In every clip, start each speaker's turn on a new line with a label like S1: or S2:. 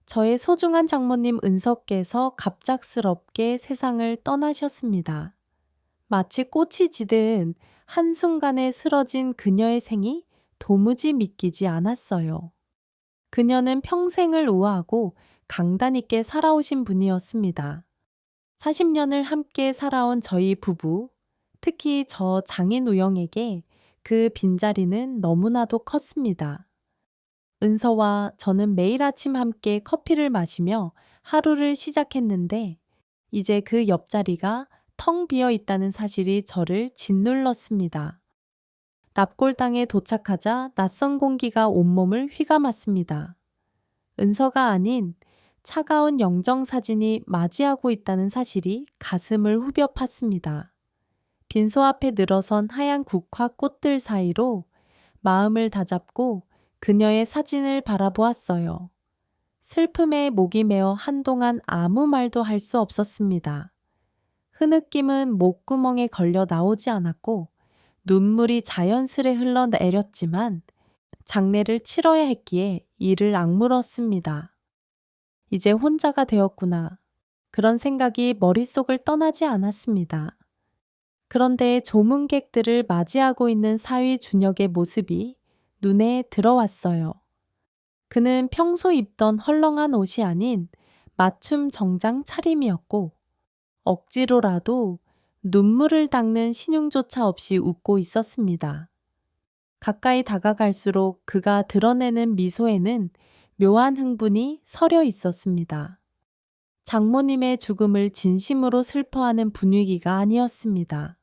S1: 저의 소중한 장모님 은서께서 갑작스럽게 세상을 떠나셨습니다. 마치 꽃이 지든 한순간에 쓰러진 그녀의 생이 도무지 믿기지 않았어요. 그녀는 평생을 우아하고 강단 있게 살아오신 분이었습니다. 40년을 함께 살아온 저희 부부, 특히 저 장인 우영에게 그 빈자리는 너무나도 컸습니다. 은서와 저는 매일 아침 함께 커피를 마시며 하루를 시작했는데 이제 그 옆자리가 텅 비어 있다는 사실이 저를 짓눌렀습니다. 납골당에 도착하자 낯선 공기가 온몸을 휘감았습니다. 은서가 아닌 차가운 영정사진이 맞이하고 있다는 사실이 가슴을 후벼 팠습니다. 빈소 앞에 늘어선 하얀 국화 꽃들 사이로 마음을 다잡고 그녀의 사진을 바라보았어요. 슬픔에 목이 메어 한동안 아무 말도 할 수 없었습니다. 흐느낌은 목구멍에 걸려 나오지 않았고 눈물이 자연스레 흘러내렸지만 장례를 치러야 했기에 이를 악물었습니다. 이제 혼자가 되었구나. 그런 생각이 머릿속을 떠나지 않았습니다. 그런데 조문객들을 맞이하고 있는 사위 준혁의 모습이 눈에 들어왔어요. 그는 평소 입던 헐렁한 옷이 아닌 맞춤 정장 차림이었고 억지로라도 눈물을 닦는 신용조차 없이 웃고 있었습니다. 가까이 다가갈수록 그가 드러내는 미소에는 묘한 흥분이 서려 있었습니다. 장모님의 죽음을 진심으로 슬퍼하는 분위기가 아니었습니다.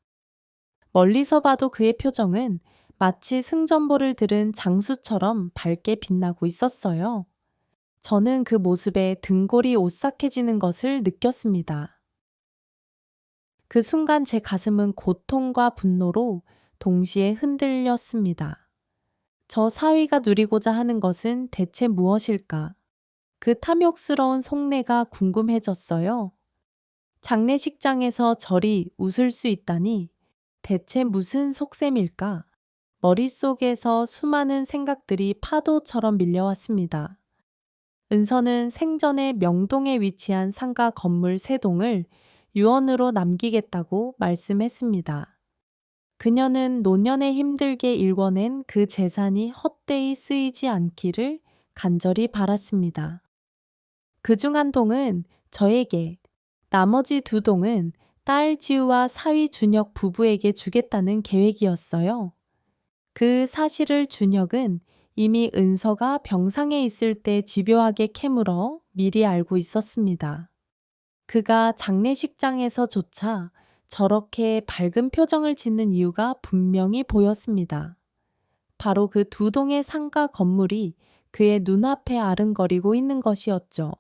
S1: 멀리서 봐도 그의 표정은 마치 승전보를 들은 장수처럼 밝게 빛나고 있었어요. 저는 그 모습에 등골이 오싹해지는 것을 느꼈습니다. 그 순간 제 가슴은 고통과 분노로 동시에 흔들렸습니다. 저 사위가 누리고자 하는 것은 대체 무엇일까? 그 탐욕스러운 속내가 궁금해졌어요. 장례식장에서 저리 웃을 수 있다니 대체 무슨 속셈일까? 머릿속에서 수많은 생각들이 파도처럼 밀려왔습니다. 은서는 생전에 명동에 위치한 상가 건물 3동을 유언으로 남기겠다고 말씀했습니다. 그녀는 노년에 힘들게 일궈낸 그 재산이 헛되이 쓰이지 않기를 간절히 바랐습니다. 그중 한 동은 저에게, 나머지 2동은 딸 지우와 사위 준혁 부부에게 주겠다는 계획이었어요. 그 사실을 준혁은 이미 은서가 병상에 있을 때 집요하게 캐물어 미리 알고 있었습니다. 그가 장례식장에서조차 저렇게 밝은 표정을 짓는 이유가 분명히 보였습니다. 바로 그 2동의 상가 건물이 그의 눈앞에 아른거리고 있는 것이었죠.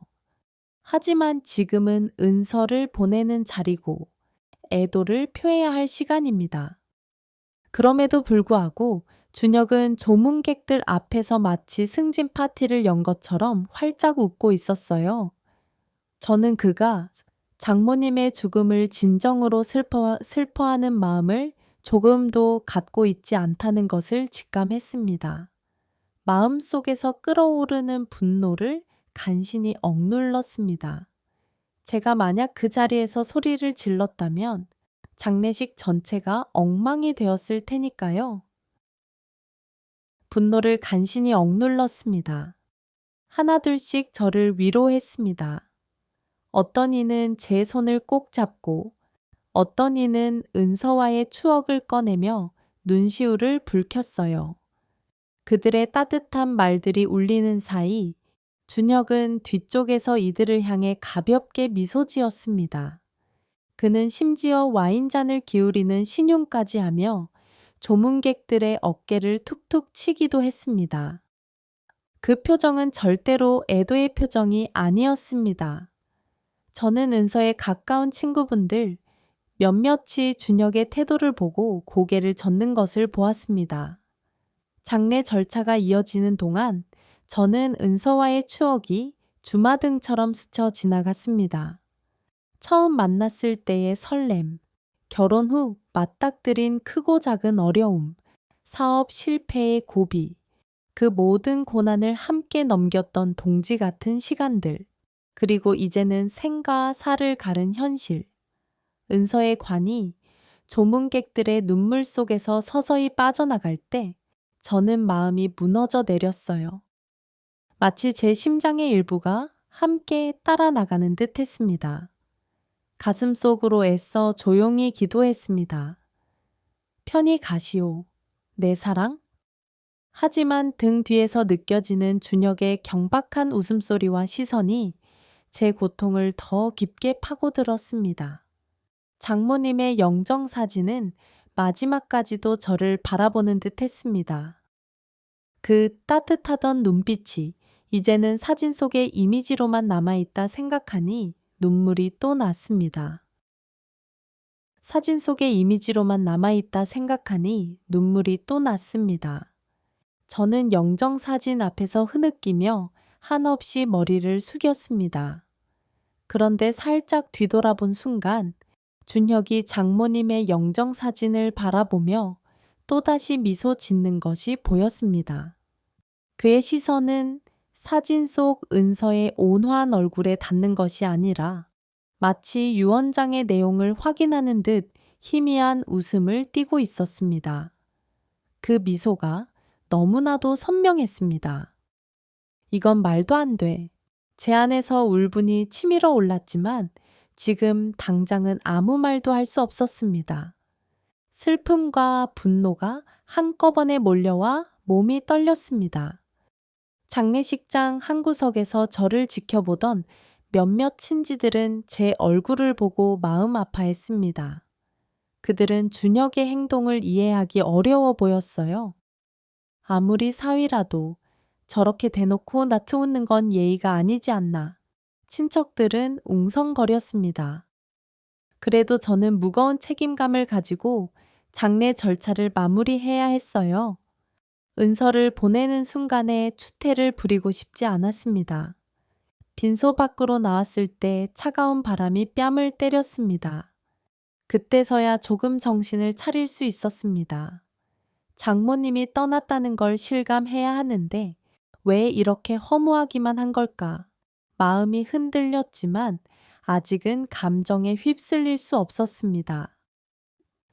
S1: 하지만 지금은 은서를 보내는 자리고 애도를 표해야 할 시간입니다. 그럼에도 불구하고 준혁은 조문객들 앞에서 마치 승진 파티를 연 것처럼 활짝 웃고 있었어요. 저는 그가 장모님의 죽음을 진정으로 슬퍼하는 마음을 조금도 갖고 있지 않다는 것을 직감했습니다. 마음속에서 끓어오르는 분노를 간신히 억눌렀습니다. 제가 만약 그 자리에서 소리를 질렀다면 장례식 전체가 엉망이 되었을 테니까요. 분노를 간신히 억눌렀습니다. 하나둘씩 저를 위로했습니다. 어떤 이는 제 손을 꼭 잡고 어떤 이는 은서와의 추억을 꺼내며 눈시울을 붉혔어요. 그들의 따뜻한 말들이 울리는 사이 준혁은 뒤쪽에서 이들을 향해 가볍게 미소 지었습니다. 그는 심지어 와인잔을 기울이는 신용까지 하며 조문객들의 어깨를 툭툭 치기도 했습니다. 그 표정은 절대로 애도의 표정이 아니었습니다. 저는 은서의 가까운 친구분들 몇몇이 준혁의 태도를 보고 고개를 젓는 것을 보았습니다. 장례 절차가 이어지는 동안 저는 은서와의 추억이 주마등처럼 스쳐 지나갔습니다. 처음 만났을 때의 설렘, 결혼 후 맞닥뜨린 크고 작은 어려움, 사업 실패의 고비, 그 모든 고난을 함께 넘겼던 동지 같은 시간들, 그리고 이제는 생과 사를 가른 현실. 은서의 관이 조문객들의 눈물 속에서 서서히 빠져나갈 때 저는 마음이 무너져 내렸어요. 마치 제 심장의 일부가 함께 따라 나가는 듯 했습니다. 가슴 속으로 애써 조용히 기도했습니다. 편히 가시오, 내 사랑. 하지만 등 뒤에서 느껴지는 준혁의 경박한 웃음소리와 시선이 제 고통을 더 깊게 파고들었습니다. 장모님의 영정사진은 마지막까지도 저를 바라보는 듯 했습니다. 그 따뜻하던 눈빛이 이제는 사진 속의 이미지로만 남아있다 생각하니 눈물이 또 났습니다. 사진 속의 이미지로만 남아있다 생각하니 눈물이 또 났습니다. 저는 영정사진 앞에서 흐느끼며 한없이 머리를 숙였습니다. 그런데 살짝 뒤돌아본 순간 준혁이 장모님의 영정사진을 바라보며 또다시 미소 짓는 것이 보였습니다. 그의 시선은 사진 속 은서의 온화한 얼굴에 닿는 것이 아니라 마치 유언장의 내용을 확인하는 듯 희미한 웃음을 띠고 있었습니다. 그 미소가 너무나도 선명했습니다. 이건 말도 안 돼. 제 안에서 울분이 치밀어 올랐지만 지금 당장은 아무 말도 할 수 없었습니다. 슬픔과 분노가 한꺼번에 몰려와 몸이 떨렸습니다. 장례식장 한 구석에서 저를 지켜보던 몇몇 친지들은 제 얼굴을 보고 마음 아파했습니다. 그들은 준혁의 행동을 이해하기 어려워 보였어요. 아무리 사위라도 저렇게 대놓고 나트웃는 건 예의가 아니지 않나. 친척들은 웅성거렸습니다. 그래도 저는 무거운 책임감을 가지고 장례 절차를 마무리해야 했어요. 은서를 보내는 순간에 추태를 부리고 싶지 않았습니다. 빈소 밖으로 나왔을 때 차가운 바람이 뺨을 때렸습니다. 그때서야 조금 정신을 차릴 수 있었습니다. 장모님이 떠났다는 걸 실감해야 하는데 왜 이렇게 허무하기만 한 걸까? 마음이 흔들렸지만 아직은 감정에 휩쓸릴 수 없었습니다.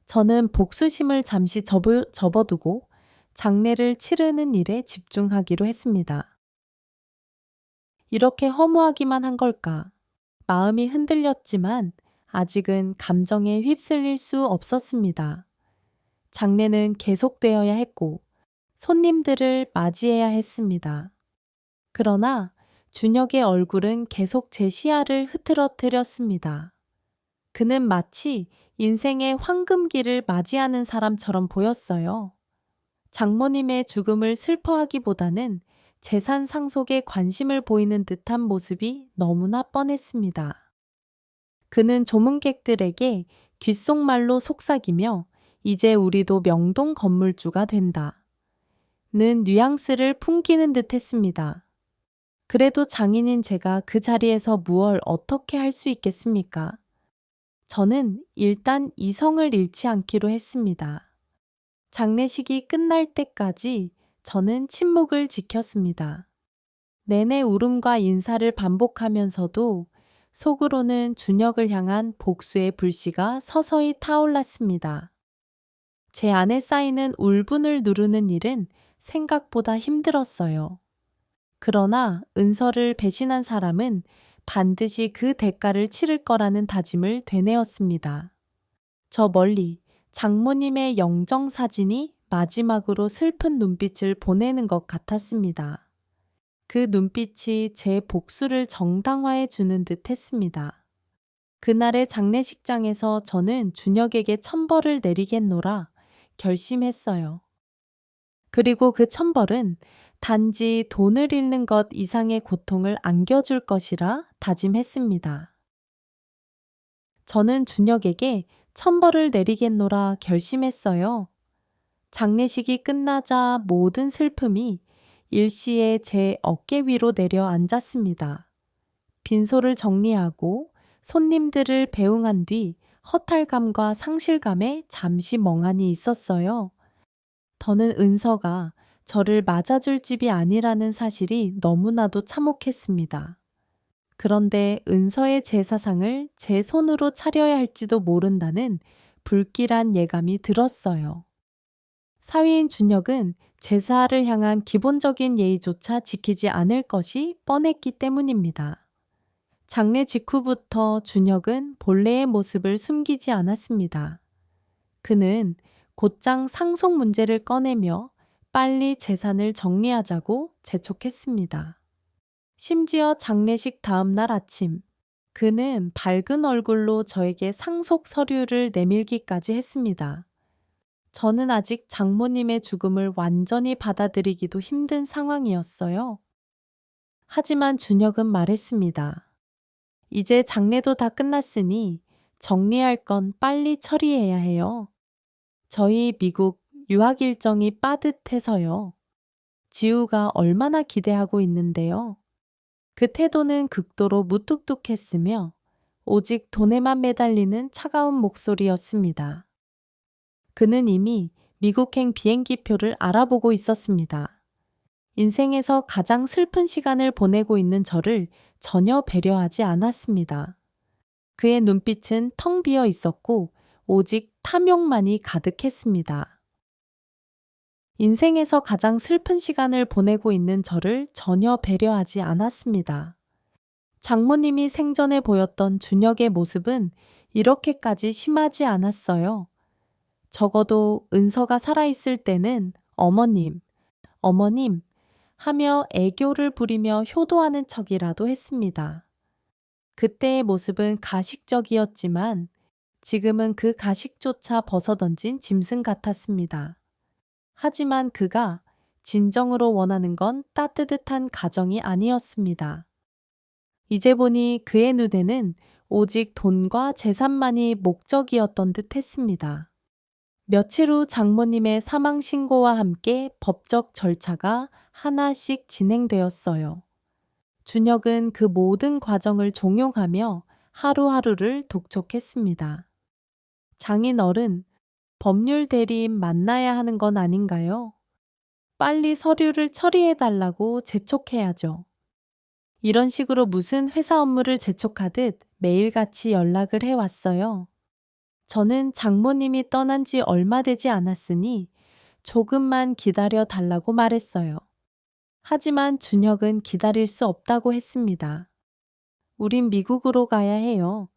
S1: 저는 복수심을 잠시 접어두고 장례를 치르는 일에 집중하기로 했습니다. 이렇게 허무하기만 한 걸까? 마음이 흔들렸지만 아직은 감정에 휩쓸릴 수 없었습니다. 장례는 계속되어야 했고 손님들을 맞이해야 했습니다. 그러나 준혁의 얼굴은 계속 제 시야를 흐트러뜨렸습니다. 그는 마치 인생의 황금기를 맞이하는 사람처럼 보였어요. 장모님의 죽음을 슬퍼하기보다는 재산 상속에 관심을 보이는 듯한 모습이 너무나 뻔했습니다. 그는 조문객들에게 귓속말로 속삭이며 이제 우리도 명동 건물주가 된다. 는 뉘앙스를 풍기는 듯 했습니다. 그래도 장인인 제가 그 자리에서 무얼 어떻게 할 수 있겠습니까? 저는 일단 이성을 잃지 않기로 했습니다. 장례식이 끝날 때까지 저는 침묵을 지켰습니다. 내내 울음과 인사를 반복하면서도 속으로는 준혁을 향한 복수의 불씨가 서서히 타올랐습니다. 제 안에 쌓이는 울분을 누르는 일은 생각보다 힘들었어요. 그러나 은서를 배신한 사람은 반드시 그 대가를 치를 거라는 다짐을 되뇌었습니다. 저 멀리 장모님의 영정사진이 마지막으로 슬픈 눈빛을 보내는 것 같았습니다. 그 눈빛이 제 복수를 정당화해 주는 듯 했습니다. 그날의 장례식장에서 저는 준혁에게 천벌을 내리겠노라 결심했어요. 그리고 그 천벌은 단지 돈을 잃는 것 이상의 고통을 안겨줄 것이라 다짐했습니다. 저는 준혁에게 천벌을 내리겠노라 결심했어요. 장례식이 끝나자 모든 슬픔이 일시에 제 어깨 위로 내려앉았습니다. 빈소를 정리하고 손님들을 배웅한 뒤 허탈감과 상실감에 잠시 멍하니 있었어요. 더는 은서가 저를 맞아줄 집이 아니라는 사실이 너무나도 참혹했습니다. 그런데 은서의 제사상을 제 손으로 차려야 할지도 모른다는 불길한 예감이 들었어요. 사위인 준혁은 제사를 향한 기본적인 예의조차 지키지 않을 것이 뻔했기 때문입니다. 장례 직후부터 준혁은 본래의 모습을 숨기지 않았습니다. 그는 곧장 상속 문제를 꺼내며 빨리 재산을 정리하자고 재촉했습니다. 심지어 장례식 다음 날 아침, 그는 밝은 얼굴로 저에게 상속 서류를 내밀기까지 했습니다. 저는 아직 장모님의 죽음을 완전히 받아들이기도 힘든 상황이었어요. 하지만 준혁은 말했습니다. 이제 장례도 다 끝났으니 정리할 건 빨리 처리해야 해요. 저희 미국 유학 일정이 빠듯해서요. 지우가 얼마나 기대하고 있는데요. 그 태도는 극도로 무뚝뚝했으며 오직 돈에만 매달리는 차가운 목소리였습니다. 그는 이미 미국행 비행기표를 알아보고 있었습니다. 인생에서 가장 슬픈 시간을 보내고 있는 저를 전혀 배려하지 않았습니다. 그의 눈빛은 텅 비어 있었고 오직 탐욕만이 가득했습니다. 인생에서 가장 슬픈 시간을 보내고 있는 저를 전혀 배려하지 않았습니다. 장모님이 생전에 보였던 준혁의 모습은 이렇게까지 심하지 않았어요. 적어도 은서가 살아있을 때는 어머님 하며 애교를 부리며 효도하는 척이라도 했습니다. 그때의 모습은 가식적이었지만 지금은 그 가식조차 벗어던진 짐승 같았습니다. 하지만 그가 진정으로 원하는 건 따뜻한 가정이 아니었습니다. 이제 보니 그의 눈에는 오직 돈과 재산만이 목적이었던 듯 했습니다. 며칠 후 장모님의 사망 신고와 함께 법적 절차가 하나씩 진행되었어요. 준혁은 그 모든 과정을 종용하며 하루하루를 독촉했습니다. 장인 어른, 법률 대리인 만나야 하는 건 아닌가요? 빨리 서류를 처리해달라고 재촉해야죠. 이런 식으로 무슨 회사 업무를 재촉하듯 매일같이 연락을 해왔어요. 저는 장모님이 떠난 지 얼마 되지 않았으니 조금만 기다려 달라고 말했어요. 하지만 준혁은 기다릴 수 없다고 했습니다. 우린 미국으로 가야 해요.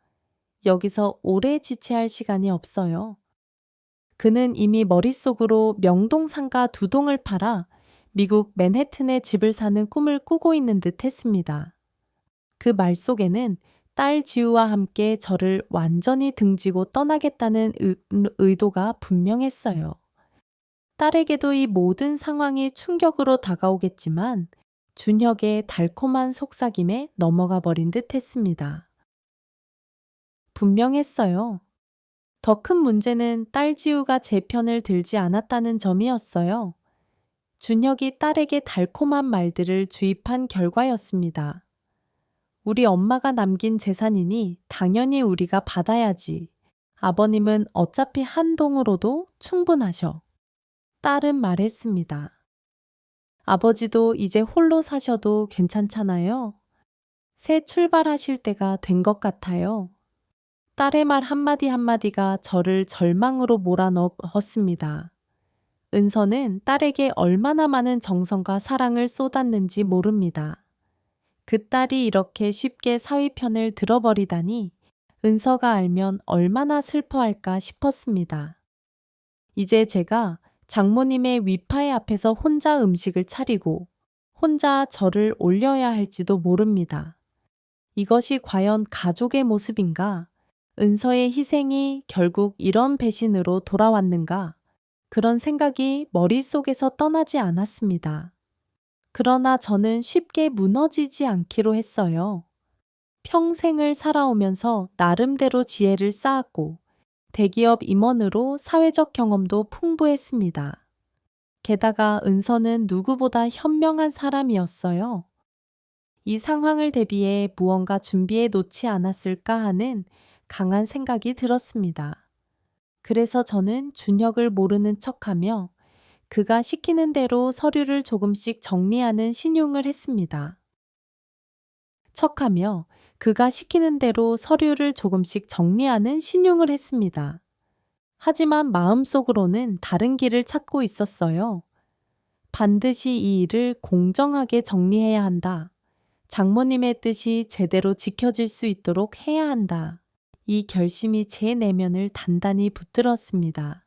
S1: 여기서 오래 지체할 시간이 없어요. 그는 이미 머릿속으로 명동 상가 2동을 팔아 미국 맨해튼에 집을 사는 꿈을 꾸고 있는 듯 했습니다. 그 말 속에는 딸 지우와 함께 저를 완전히 등지고 떠나겠다는 의도가 분명했어요. 딸에게도 이 모든 상황이 충격으로 다가오겠지만 준혁의 달콤한 속삭임에 넘어가 버린 듯 했습니다. 분명했어요. 더 큰 문제는 딸 지우가 제 편을 들지 않았다는 점이었어요. 준혁이 딸에게 달콤한 말들을 주입한 결과였습니다. 우리 엄마가 남긴 재산이니 당연히 우리가 받아야지. 아버님은 어차피 한 동으로도 충분하셔. 딸은 말했습니다. 아버지도 이제 홀로 사셔도 괜찮잖아요. 새 출발하실 때가 된 것 같아요. 딸의 말 한마디 한마디가 저를 절망으로 몰아넣었습니다. 은서는 딸에게 얼마나 많은 정성과 사랑을 쏟았는지 모릅니다. 그 딸이 이렇게 쉽게 사위 편을 들어버리다니 은서가 알면 얼마나 슬퍼할까 싶었습니다. 이제 제가 장모님의 위파의 앞에서 혼자 음식을 차리고 혼자 절을 올려야 할지도 모릅니다. 이것이 과연 가족의 모습인가? 은서의 희생이 결국 이런 배신으로 돌아왔는가? 그런 생각이 머릿속에서 떠나지 않았습니다. 그러나 저는 쉽게 무너지지 않기로 했어요. 평생을 살아오면서 나름대로 지혜를 쌓았고 대기업 임원으로 사회적 경험도 풍부했습니다. 게다가 은서는 누구보다 현명한 사람이었어요. 이 상황을 대비해 무언가 준비해 놓지 않았을까 하는 강한 생각이 들었습니다. 그래서 저는 준혁을 모르는 척하며 그가 시키는 대로 서류를 조금씩 정리하는 신용을 했습니다. 척하며 그가 시키는 대로 서류를 조금씩 정리하는 신용을 했습니다. 하지만 마음속으로는 다른 길을 찾고 있었어요. 반드시 이 일을 공정하게 정리해야 한다. 장모님의 뜻이 제대로 지켜질 수 있도록 해야 한다. 이 결심이 제 내면을 단단히 붙들었습니다.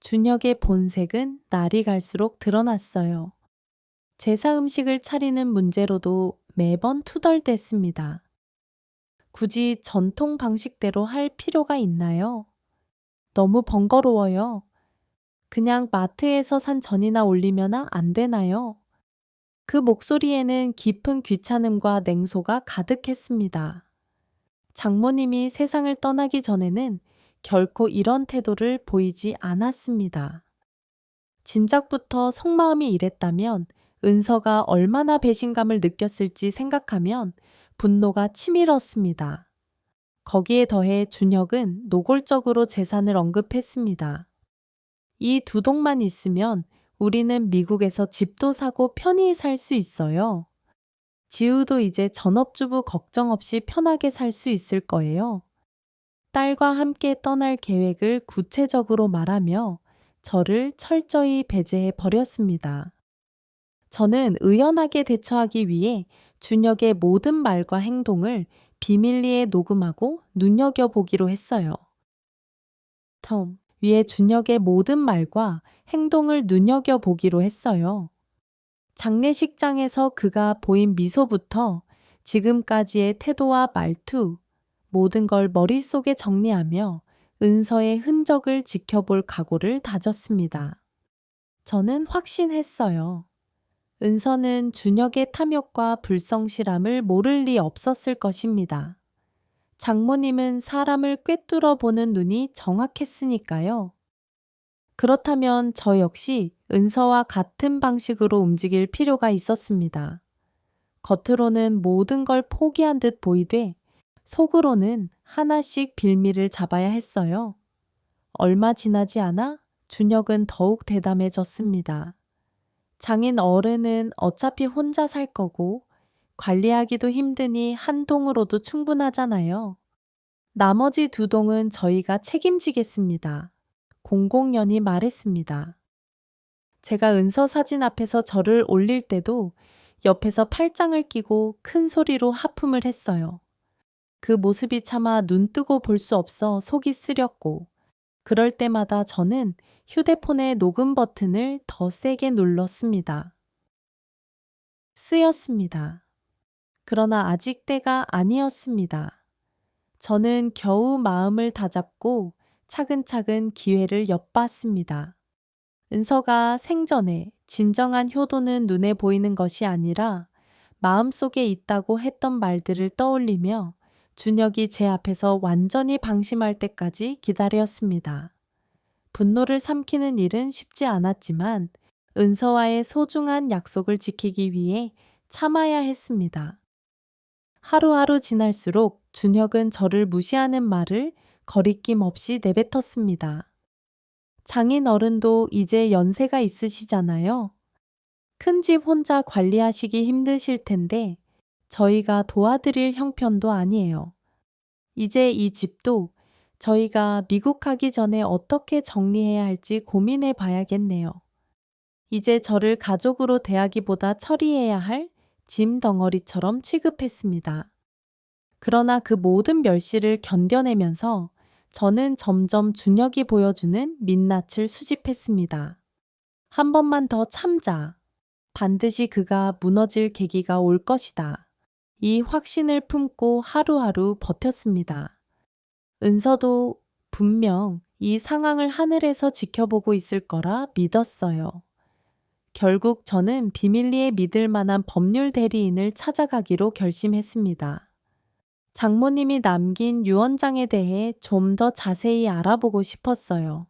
S1: 준혁의 본색은 날이 갈수록 드러났어요. 제사 음식을 차리는 문제로도 매번 투덜댔습니다. 굳이 전통 방식대로 할 필요가 있나요? 너무 번거로워요. 그냥 마트에서 산 전이나 올리면 안 되나요? 그 목소리에는 깊은 귀찮음과 냉소가 가득했습니다. 장모님이 세상을 떠나기 전에는 결코 이런 태도를 보이지 않았습니다. 진작부터 속마음이 이랬다면 은서가 얼마나 배신감을 느꼈을지 생각하면 분노가 치밀었습니다. 거기에 더해 준혁은 노골적으로 재산을 언급했습니다. 이 두 동만 있으면 우리는 미국에서 집도 사고 편히 살 수 있어요. 지우도 이제 전업주부 걱정 없이 편하게 살 수 있을 거예요. 딸과 함께 떠날 계획을 구체적으로 말하며 저를 철저히 배제해 버렸습니다. 저는 의연하게 대처하기 위해 준혁의 모든 말과 행동을 비밀리에 녹음하고 눈여겨보기로 했어요. 위에 준혁의 모든 말과 행동을 눈여겨보기로 했어요. 장례식장에서 그가 보인 미소부터 지금까지의 태도와 말투, 모든 걸 머릿속에 정리하며 은서의 흔적을 지켜볼 각오를 다졌습니다. 저는 확신했어요. 은서는 준혁의 탐욕과 불성실함을 모를 리 없었을 것입니다. 장모님은 사람을 꿰뚫어 보는 눈이 정확했으니까요. 그렇다면 저 역시 은서와 같은 방식으로 움직일 필요가 있었습니다. 겉으로는 모든 걸 포기한 듯 보이되 속으로는 하나씩 빌미를 잡아야 했어요. 얼마 지나지 않아 준혁은 더욱 대담해졌습니다. 장인 어른은 어차피 혼자 살 거고 관리하기도 힘드니 한 동으로도 충분하잖아요. 나머지 두 동은 저희가 책임지겠습니다. 공공연히 말했습니다. 제가 은서 사진 앞에서 저를 올릴 때도 옆에서 팔짱을 끼고 큰 소리로 하품을 했어요. 그 모습이 차마 눈 뜨고 볼 수 없어 속이 쓰렸고 그럴 때마다 저는 휴대폰의 녹음 버튼을 더 세게 눌렀습니다. 쓰였습니다. 그러나 아직 때가 아니었습니다. 저는 겨우 마음을 다잡고 차근차근 기회를 엿봤습니다. 은서가 생전에 진정한 효도는 눈에 보이는 것이 아니라 마음속에 있다고 했던 말들을 떠올리며 준혁이 제 앞에서 완전히 방심할 때까지 기다렸습니다. 분노를 삼키는 일은 쉽지 않았지만 은서와의 소중한 약속을 지키기 위해 참아야 했습니다. 하루하루 지날수록 준혁은 저를 무시하는 말을 거리낌 없이 내뱉었습니다. 장인 어른도 이제 연세가 있으시잖아요. 큰 집 혼자 관리하시기 힘드실 텐데 저희가 도와드릴 형편도 아니에요. 이제 이 집도 저희가 미국 가기 전에 어떻게 정리해야 할지 고민해 봐야겠네요. 이제 저를 가족으로 대하기보다 처리해야 할 짐 덩어리처럼 취급했습니다. 그러나 그 모든 멸시를 견뎌내면서 저는 점점 준혁이 보여주는 민낯을 수집했습니다. 한 번만 더 참자. 반드시 그가 무너질 계기가 올 것이다. 이 확신을 품고 하루하루 버텼습니다. 은서도 분명 이 상황을 하늘에서 지켜보고 있을 거라 믿었어요. 결국 저는 비밀리에 믿을 만한 법률 대리인을 찾아가기로 결심했습니다. 장모님이 남긴 유언장에 대해 좀 더 자세히 알아보고 싶었어요.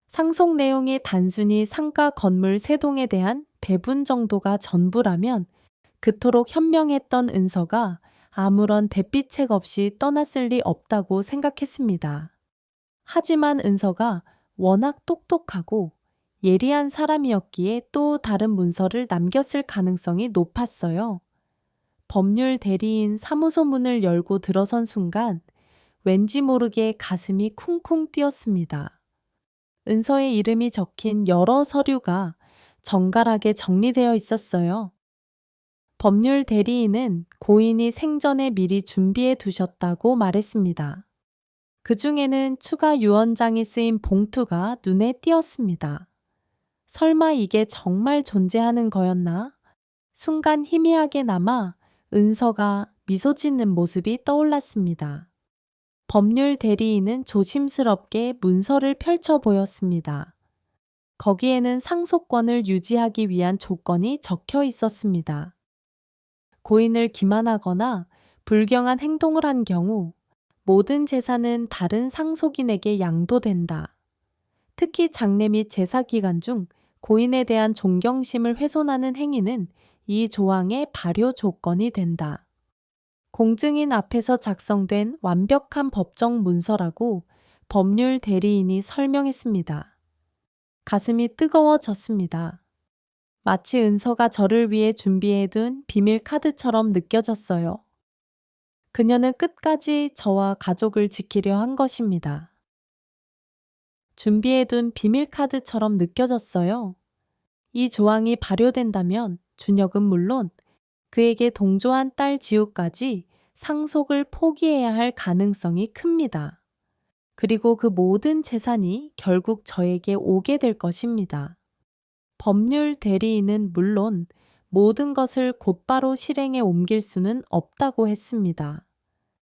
S1: 상속 내용이 단순히 상가 건물 3동에 대한 배분 정도가 전부라면 그토록 현명했던 은서가 아무런 대비책 없이 떠났을 리 없다고 생각했습니다. 하지만 은서가 워낙 똑똑하고 예리한 사람이었기에 또 다른 문서를 남겼을 가능성이 높았어요. 법률 대리인 사무소 문을 열고 들어선 순간 왠지 모르게 가슴이 쿵쿵 뛰었습니다. 은서의 이름이 적힌 여러 서류가 정갈하게 정리되어 있었어요. 법률 대리인은 고인이 생전에 미리 준비해 두셨다고 말했습니다. 그 중에는 추가 유언장이 쓰인 봉투가 눈에 띄었습니다. 설마 이게 정말 존재하는 거였나? 순간 희미하게 남아 은서가 미소 짓는 모습이 떠올랐습니다. 법률 대리인은 조심스럽게 문서를 펼쳐 보였습니다. 거기에는 상속권을 유지하기 위한 조건이 적혀 있었습니다. 고인을 기만하거나 불경한 행동을 한 경우 모든 재산은 다른 상속인에게 양도된다. 특히 장례 및 제사 기간 중 고인에 대한 존경심을 훼손하는 행위는 이 조항의 발효 조건이 된다. 공증인 앞에서 작성된 완벽한 법정 문서라고 법률 대리인이 설명했습니다. 가슴이 뜨거워졌습니다. 마치 은서가 저를 위해 준비해둔 비밀 카드처럼 느껴졌어요. 그녀는 끝까지 저와 가족을 지키려 한 것입니다. 준비해둔 비밀 카드처럼 느껴졌어요. 이 조항이 발효된다면 준혁은 물론 그에게 동조한 딸 지우까지 상속을 포기해야 할 가능성이 큽니다. 그리고 그 모든 재산이 결국 저에게 오게 될 것입니다. 법률 대리인은 물론 모든 것을 곧바로 실행에 옮길 수는 없다고 했습니다.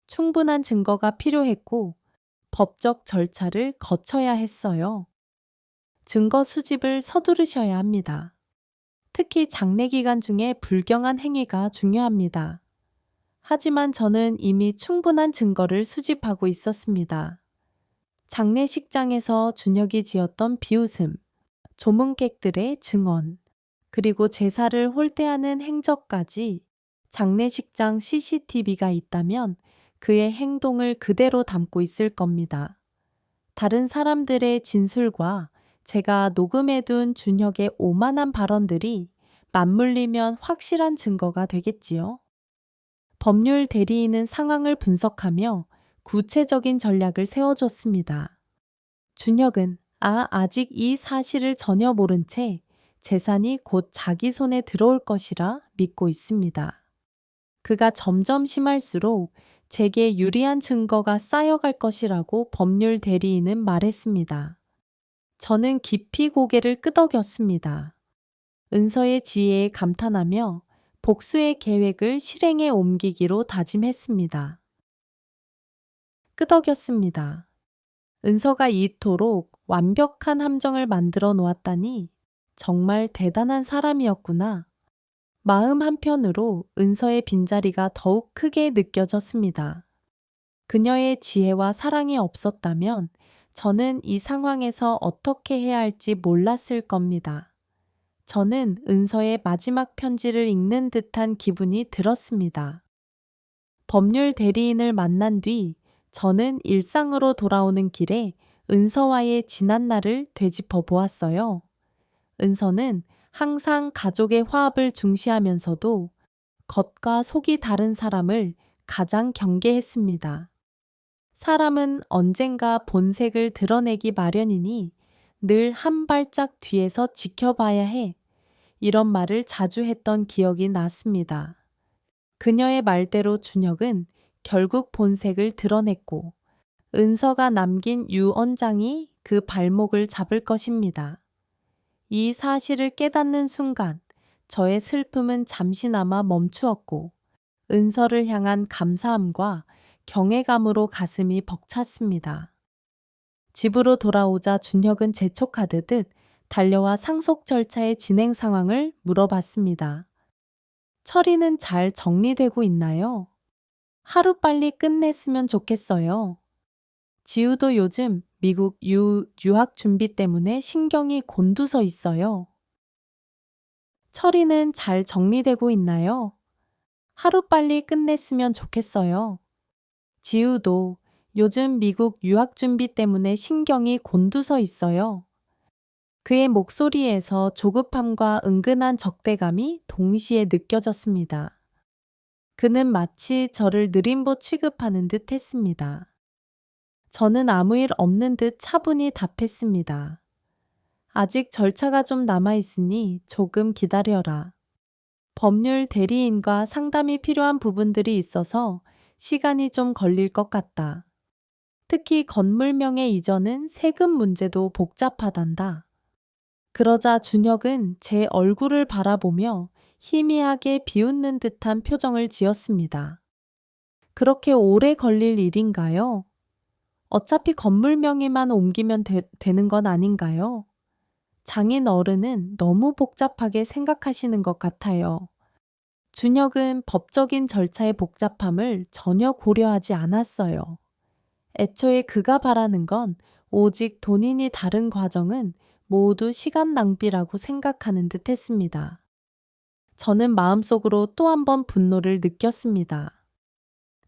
S1: 충분한 증거가 필요했고 법적 절차를 거쳐야 했어요. 증거 수집을 서두르셔야 합니다. 특히 장례 기간 중에 불경한 행위가 중요합니다. 하지만 저는 이미 충분한 증거를 수집하고 있었습니다. 장례식장에서 준혁이 지었던 비웃음, 조문객들의 증언, 그리고 제사를 홀대하는 행적까지 장례식장 CCTV가 있다면 그의 행동을 그대로 담고 있을 겁니다. 다른 사람들의 진술과 제가 녹음해둔 준혁의 오만한 발언들이 맞물리면 확실한 증거가 되겠지요. 법률 대리인은 상황을 분석하며 구체적인 전략을 세워줬습니다. 준혁은 아직 이 사실을 전혀 모른 채 재산이 곧 자기 손에 들어올 것이라 믿고 있습니다. 그가 점점 심할수록 제게 유리한 증거가 쌓여갈 것이라고 법률 대리인은 말했습니다. 저는 깊이 고개를 끄덕였습니다. 은서의 지혜에 감탄하며 복수의 계획을 실행에 옮기기로 다짐했습니다. 끄덕였습니다. 은서가 이토록 완벽한 함정을 만들어 놓았다니 정말 대단한 사람이었구나. 마음 한편으로 은서의 빈자리가 더욱 크게 느껴졌습니다. 그녀의 지혜와 사랑이 없었다면 저는 이 상황에서 어떻게 해야 할지 몰랐을 겁니다. 저는 은서의 마지막 편지를 읽는 듯한 기분이 들었습니다. 법률 대리인을 만난 뒤 저는 일상으로 돌아오는 길에 은서와의 지난 날을 되짚어 보았어요. 은서는 항상 가족의 화합을 중시하면서도 겉과 속이 다른 사람을 가장 경계했습니다. 사람은 언젠가 본색을 드러내기 마련이니 늘 한 발짝 뒤에서 지켜봐야 해. 이런 말을 자주 했던 기억이 났습니다. 그녀의 말대로 준혁은 결국 본색을 드러냈고 은서가 남긴 유언장이 그 발목을 잡을 것입니다. 이 사실을 깨닫는 순간 저의 슬픔은 잠시나마 멈추었고 은서를 향한 감사함과 경외감으로 가슴이 벅찼습니다. 집으로 돌아오자 준혁은 재촉하듯 달려와 상속 절차의 진행 상황을 물어봤습니다. 처리는 잘 정리되고 있나요? 하루빨리 끝냈으면 좋겠어요. 지우도 요즘 미국 유학 준비 때문에 신경이 곤두서 있어요. 처리는 잘 정리되고 있나요? 하루빨리 끝냈으면 좋겠어요. 지우도 요즘 미국 유학 준비 때문에 신경이 곤두서 있어요. 그의 목소리에서 조급함과 은근한 적대감이 동시에 느껴졌습니다. 그는 마치 저를 느림보 취급하는 듯 했습니다. 저는 아무 일 없는 듯 차분히 답했습니다. 아직 절차가 좀 남아 있으니 조금 기다려라. 법률 대리인과 상담이 필요한 부분들이 있어서 시간이 좀 걸릴 것 같다. 특히 건물명의 이전은 세금 문제도 복잡하단다. 그러자 준혁은 제 얼굴을 바라보며 희미하게 비웃는 듯한 표정을 지었습니다. 그렇게 오래 걸릴 일인가요? 어차피 건물 명의만 옮기면 되는 건 아닌가요? 장인 어른은 너무 복잡하게 생각하시는 것 같아요. 준혁은 법적인 절차의 복잡함을 전혀 고려하지 않았어요. 애초에 그가 바라는 건 오직 돈이니 다른 과정은 모두 시간 낭비라고 생각하는 듯 했습니다. 저는 마음속으로 또 한 번 분노를 느꼈습니다.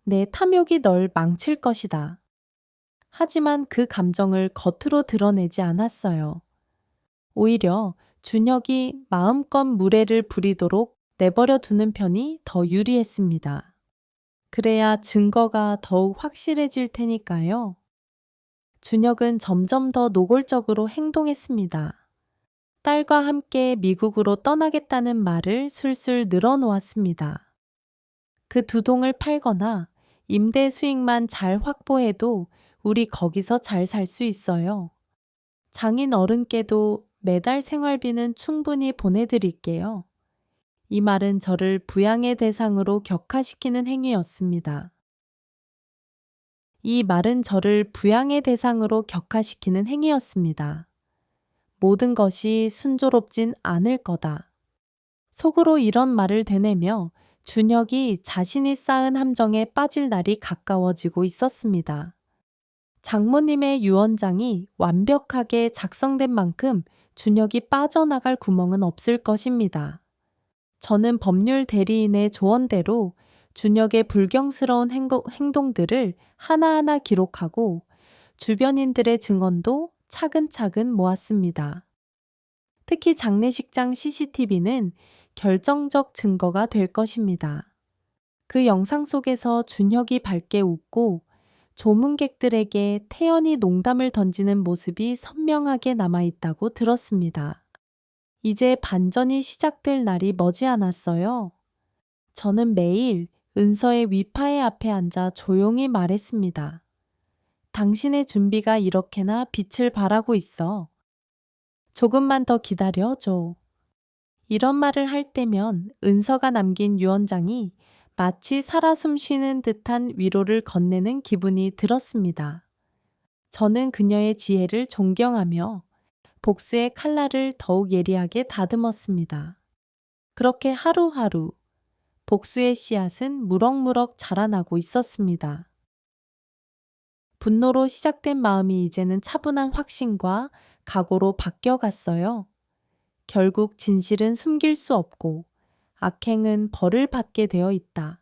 S1: 내 탐욕이 널 망칠 것이다. 하지만 그 감정을 겉으로 드러내지 않았어요. 오히려 준혁이 마음껏 무례를 부리도록 내버려 두는 편이 더 유리했습니다. 그래야 증거가 더욱 확실해질 테니까요. 준혁은 점점 더 노골적으로 행동했습니다. 딸과 함께 미국으로 떠나겠다는 말을 술술 늘어놓았습니다. 그 두 동을 팔거나 임대 수익만 잘 확보해도 우리 거기서 잘 살 수 있어요. 장인 어른께도 매달 생활비는 충분히 보내드릴게요. 이 말은 저를 부양의 대상으로 격하시키는 행위였습니다. 이 말은 저를 부양의 대상으로 격하시키는 행위였습니다. 모든 것이 순조롭진 않을 거다. 속으로 이런 말을 되뇌며 준혁이 자신이 쌓은 함정에 빠질 날이 가까워지고 있었습니다. 장모님의 유언장이 완벽하게 작성된 만큼 준혁이 빠져나갈 구멍은 없을 것입니다. 저는 법률 대리인의 조언대로 준혁의 불경스러운 행동들을 하나하나 기록하고 주변인들의 증언도 차근차근 모았습니다. 특히 장례식장 CCTV는 결정적 증거가 될 것입니다. 그 영상 속에서 준혁이 밝게 웃고 조문객들에게 태연히 농담을 던지는 모습이 선명하게 남아있다고 들었습니다. 이제 반전이 시작될 날이 머지않았어요. 저는 매일 은서의 위파의 앞에 앉아 조용히 말했습니다. 당신의 준비가 이렇게나 빛을 발하고 있어. 조금만 더 기다려줘. 이런 말을 할 때면 은서가 남긴 유언장이 마치 살아 숨쉬는 듯한 위로를 건네는 기분이 들었습니다. 저는 그녀의 지혜를 존경하며 복수의 칼날을 더욱 예리하게 다듬었습니다. 그렇게 하루하루 복수의 씨앗은 무럭무럭 자라나고 있었습니다. 분노로 시작된 마음이 이제는 차분한 확신과 각오로 바뀌어갔어요. 결국 진실은 숨길 수 없고 악행은 벌을 받게 되어 있다.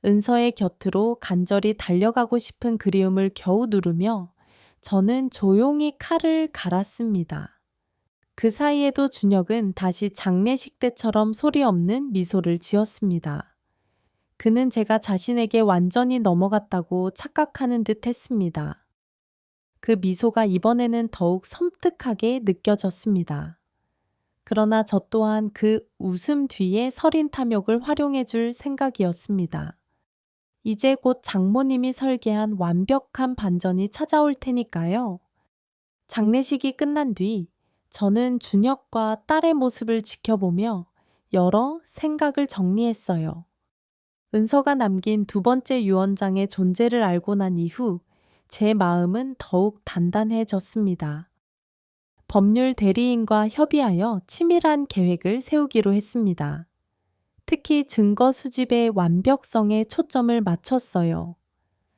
S1: 은서의 곁으로 간절히 달려가고 싶은 그리움을 겨우 누르며 저는 조용히 칼을 갈았습니다. 그 사이에도 준혁은 다시 장례식 때처럼 소리 없는 미소를 지었습니다. 그는 제가 자신에게 완전히 넘어갔다고 착각하는 듯 했습니다. 그 미소가 이번에는 더욱 섬뜩하게 느껴졌습니다. 그러나 저 또한 그 웃음 뒤에 서린 탐욕을 활용해 줄 생각이었습니다. 이제 곧 장모님이 설계한 완벽한 반전이 찾아올 테니까요. 장례식이 끝난 뒤 저는 준혁과 딸의 모습을 지켜보며 여러 생각을 정리했어요. 은서가 남긴 두 번째 유언장의 존재를 알고 난 이후 제 마음은 더욱 단단해졌습니다. 법률 대리인과 협의하여 치밀한 계획을 세우기로 했습니다. 특히 증거 수집의 완벽성에 초점을 맞췄어요.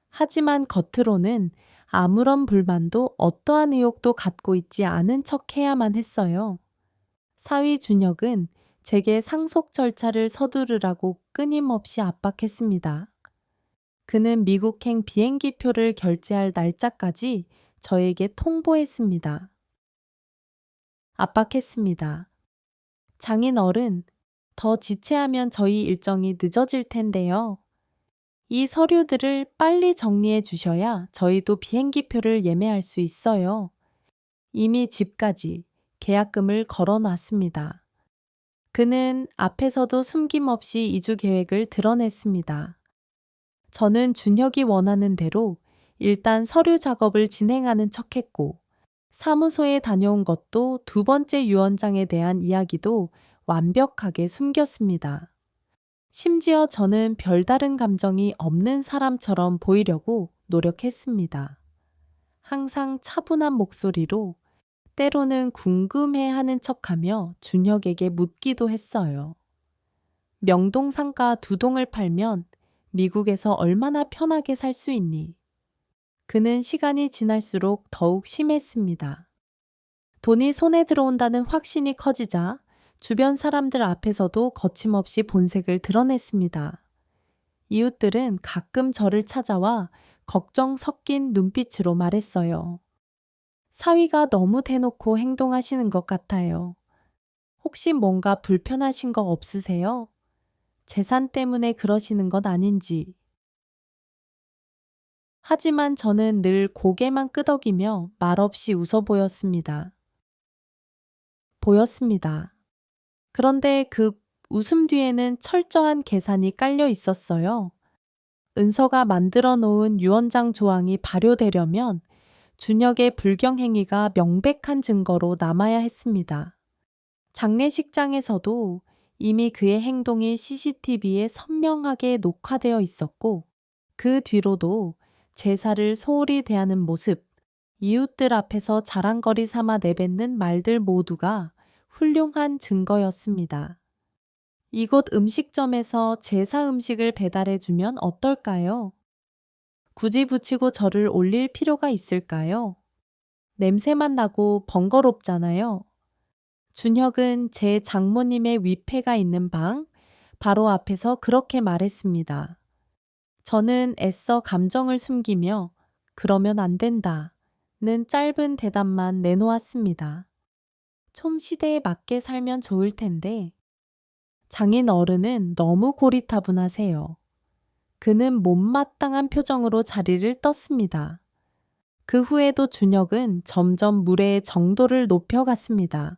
S1: 하지만 겉으로는 아무런 불만도 어떠한 의혹도 갖고 있지 않은 척 해야만 했어요. 사위 준혁은 제게 상속 절차를 서두르라고 끊임없이 압박했습니다. 그는 미국행 비행기표를 결제할 날짜까지 저에게 통보했습니다. 압박했습니다. 장인 어른, 더 지체하면 저희 일정이 늦어질 텐데요. 이 서류들을 빨리 정리해 주셔야 저희도 비행기표를 예매할 수 있어요. 이미 집까지 계약금을 걸어 놨습니다. 그는 앞에서도 숨김없이 이주 계획을 드러냈습니다. 저는 준혁이 원하는 대로 일단 서류 작업을 진행하는 척했고, 사무소에 다녀온 것도 두 번째 유언장에 대한 이야기도 완벽하게 숨겼습니다. 심지어 저는 별다른 감정이 없는 사람처럼 보이려고 노력했습니다. 항상 차분한 목소리로, 때로는 궁금해하는 척하며 준혁에게 묻기도 했어요. 명동 상가 2동을 팔면 미국에서 얼마나 편하게 살 수 있니? 그는 시간이 지날수록 더욱 심했습니다. 돈이 손에 들어온다는 확신이 커지자 주변 사람들 앞에서도 거침없이 본색을 드러냈습니다. 이웃들은 가끔 저를 찾아와 걱정 섞인 눈빛으로 말했어요. 사위가 너무 대놓고 행동하시는 것 같아요. 혹시 뭔가 불편하신 거 없으세요? 재산 때문에 그러시는 건 아닌지. 하지만 저는 늘 고개만 끄덕이며 말없이 웃어 보였습니다. 그런데 그 웃음 뒤에는 철저한 계산이 깔려 있었어요. 은서가 만들어 놓은 유언장 조항이 발효되려면 준혁의 불경행위가 명백한 증거로 남아야 했습니다. 장례식장에서도 이미 그의 행동이 CCTV에 선명하게 녹화되어 있었고, 그 뒤로도 제사를 소홀히 대하는 모습, 이웃들 앞에서 자랑거리 삼아 내뱉는 말들 모두가 훌륭한 증거였습니다. 이곳 음식점에서 제사 음식을 배달해주면 어떨까요? 굳이 붙이고 저를 올릴 필요가 있을까요? 냄새만 나고 번거롭잖아요. 준혁은 제 장모님의 위패가 있는 방 바로 앞에서 그렇게 말했습니다. 저는 애써 감정을 숨기며 그러면 안 된다는 짧은 대답만 내놓았습니다. 좀 시대에 맞게 살면 좋을 텐데. 장인 어른은 너무 고리타분하세요. 그는 못마땅한 표정으로 자리를 떴습니다. 그 후에도 준혁은 점점 무례의 정도를 높여갔습니다.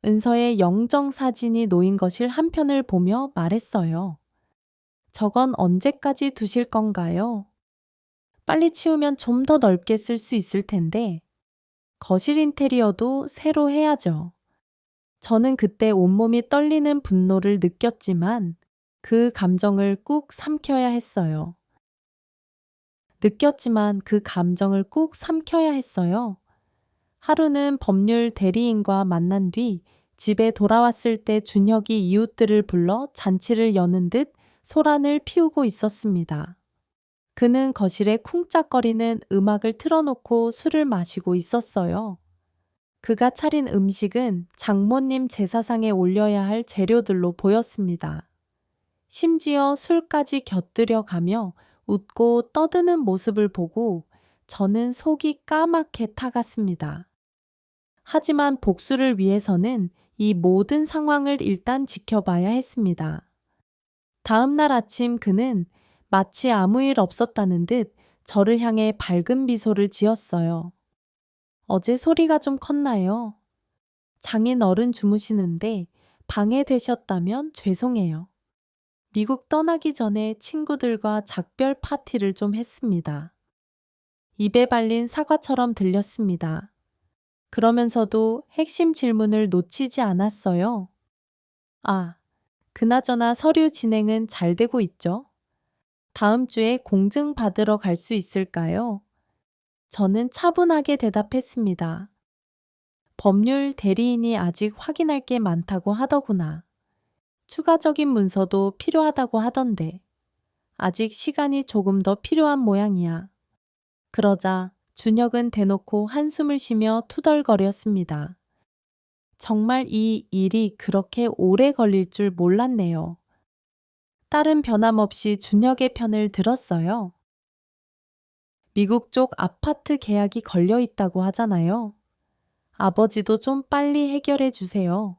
S1: 은서의 영정 사진이 놓인 거실 한 편을 보며 말했어요. 저건 언제까지 두실 건가요? 빨리 치우면 좀 더 넓게 쓸 수 있을 텐데. 거실 인테리어도 새로 해야죠. 저는 그때 온몸이 떨리는 분노를 느꼈지만 그 감정을 꾹 삼켜야 했어요. 하루는 법률 대리인과 만난 뒤 집에 돌아왔을 때 준혁이 이웃들을 불러 잔치를 여는 듯 소란을 피우고 있었습니다. 그는 거실에 쿵짝거리는 음악을 틀어놓고 술을 마시고 있었어요. 그가 차린 음식은 장모님 제사상에 올려야 할 재료들로 보였습니다. 심지어 술까지 곁들여 가며 웃고 떠드는 모습을 보고 저는 속이 까맣게 타갔습니다. 하지만 복수를 위해서는 이 모든 상황을 일단 지켜봐야 했습니다. 다음 날 아침 그는 마치 아무 일 없었다는 듯 저를 향해 밝은 미소를 지었어요. 어제 소리가 좀 컸나요? 장인 어른 주무시는데 방해되셨다면 죄송해요. 미국 떠나기 전에 친구들과 작별 파티를 좀 했습니다. 입에 발린 사과처럼 들렸습니다. 그러면서도 핵심 질문을 놓치지 않았어요. 아, 그나저나 서류 진행은 잘 되고 있죠? 다음 주에 공증 받으러 갈 수 있을까요? 저는 차분하게 대답했습니다. 법률 대리인이 아직 확인할 게 많다고 하더구나. 추가적인 문서도 필요하다고 하던데. 아직 시간이 조금 더 필요한 모양이야. 그러자 준혁은 대놓고 한숨을 쉬며 투덜거렸습니다. 정말 이 일이 그렇게 오래 걸릴 줄 몰랐네요. 딸은 변함없이 준혁의 편을 들었어요. 미국 쪽 아파트 계약이 걸려 있다고 하잖아요. 아버지도 좀 빨리 해결해 주세요.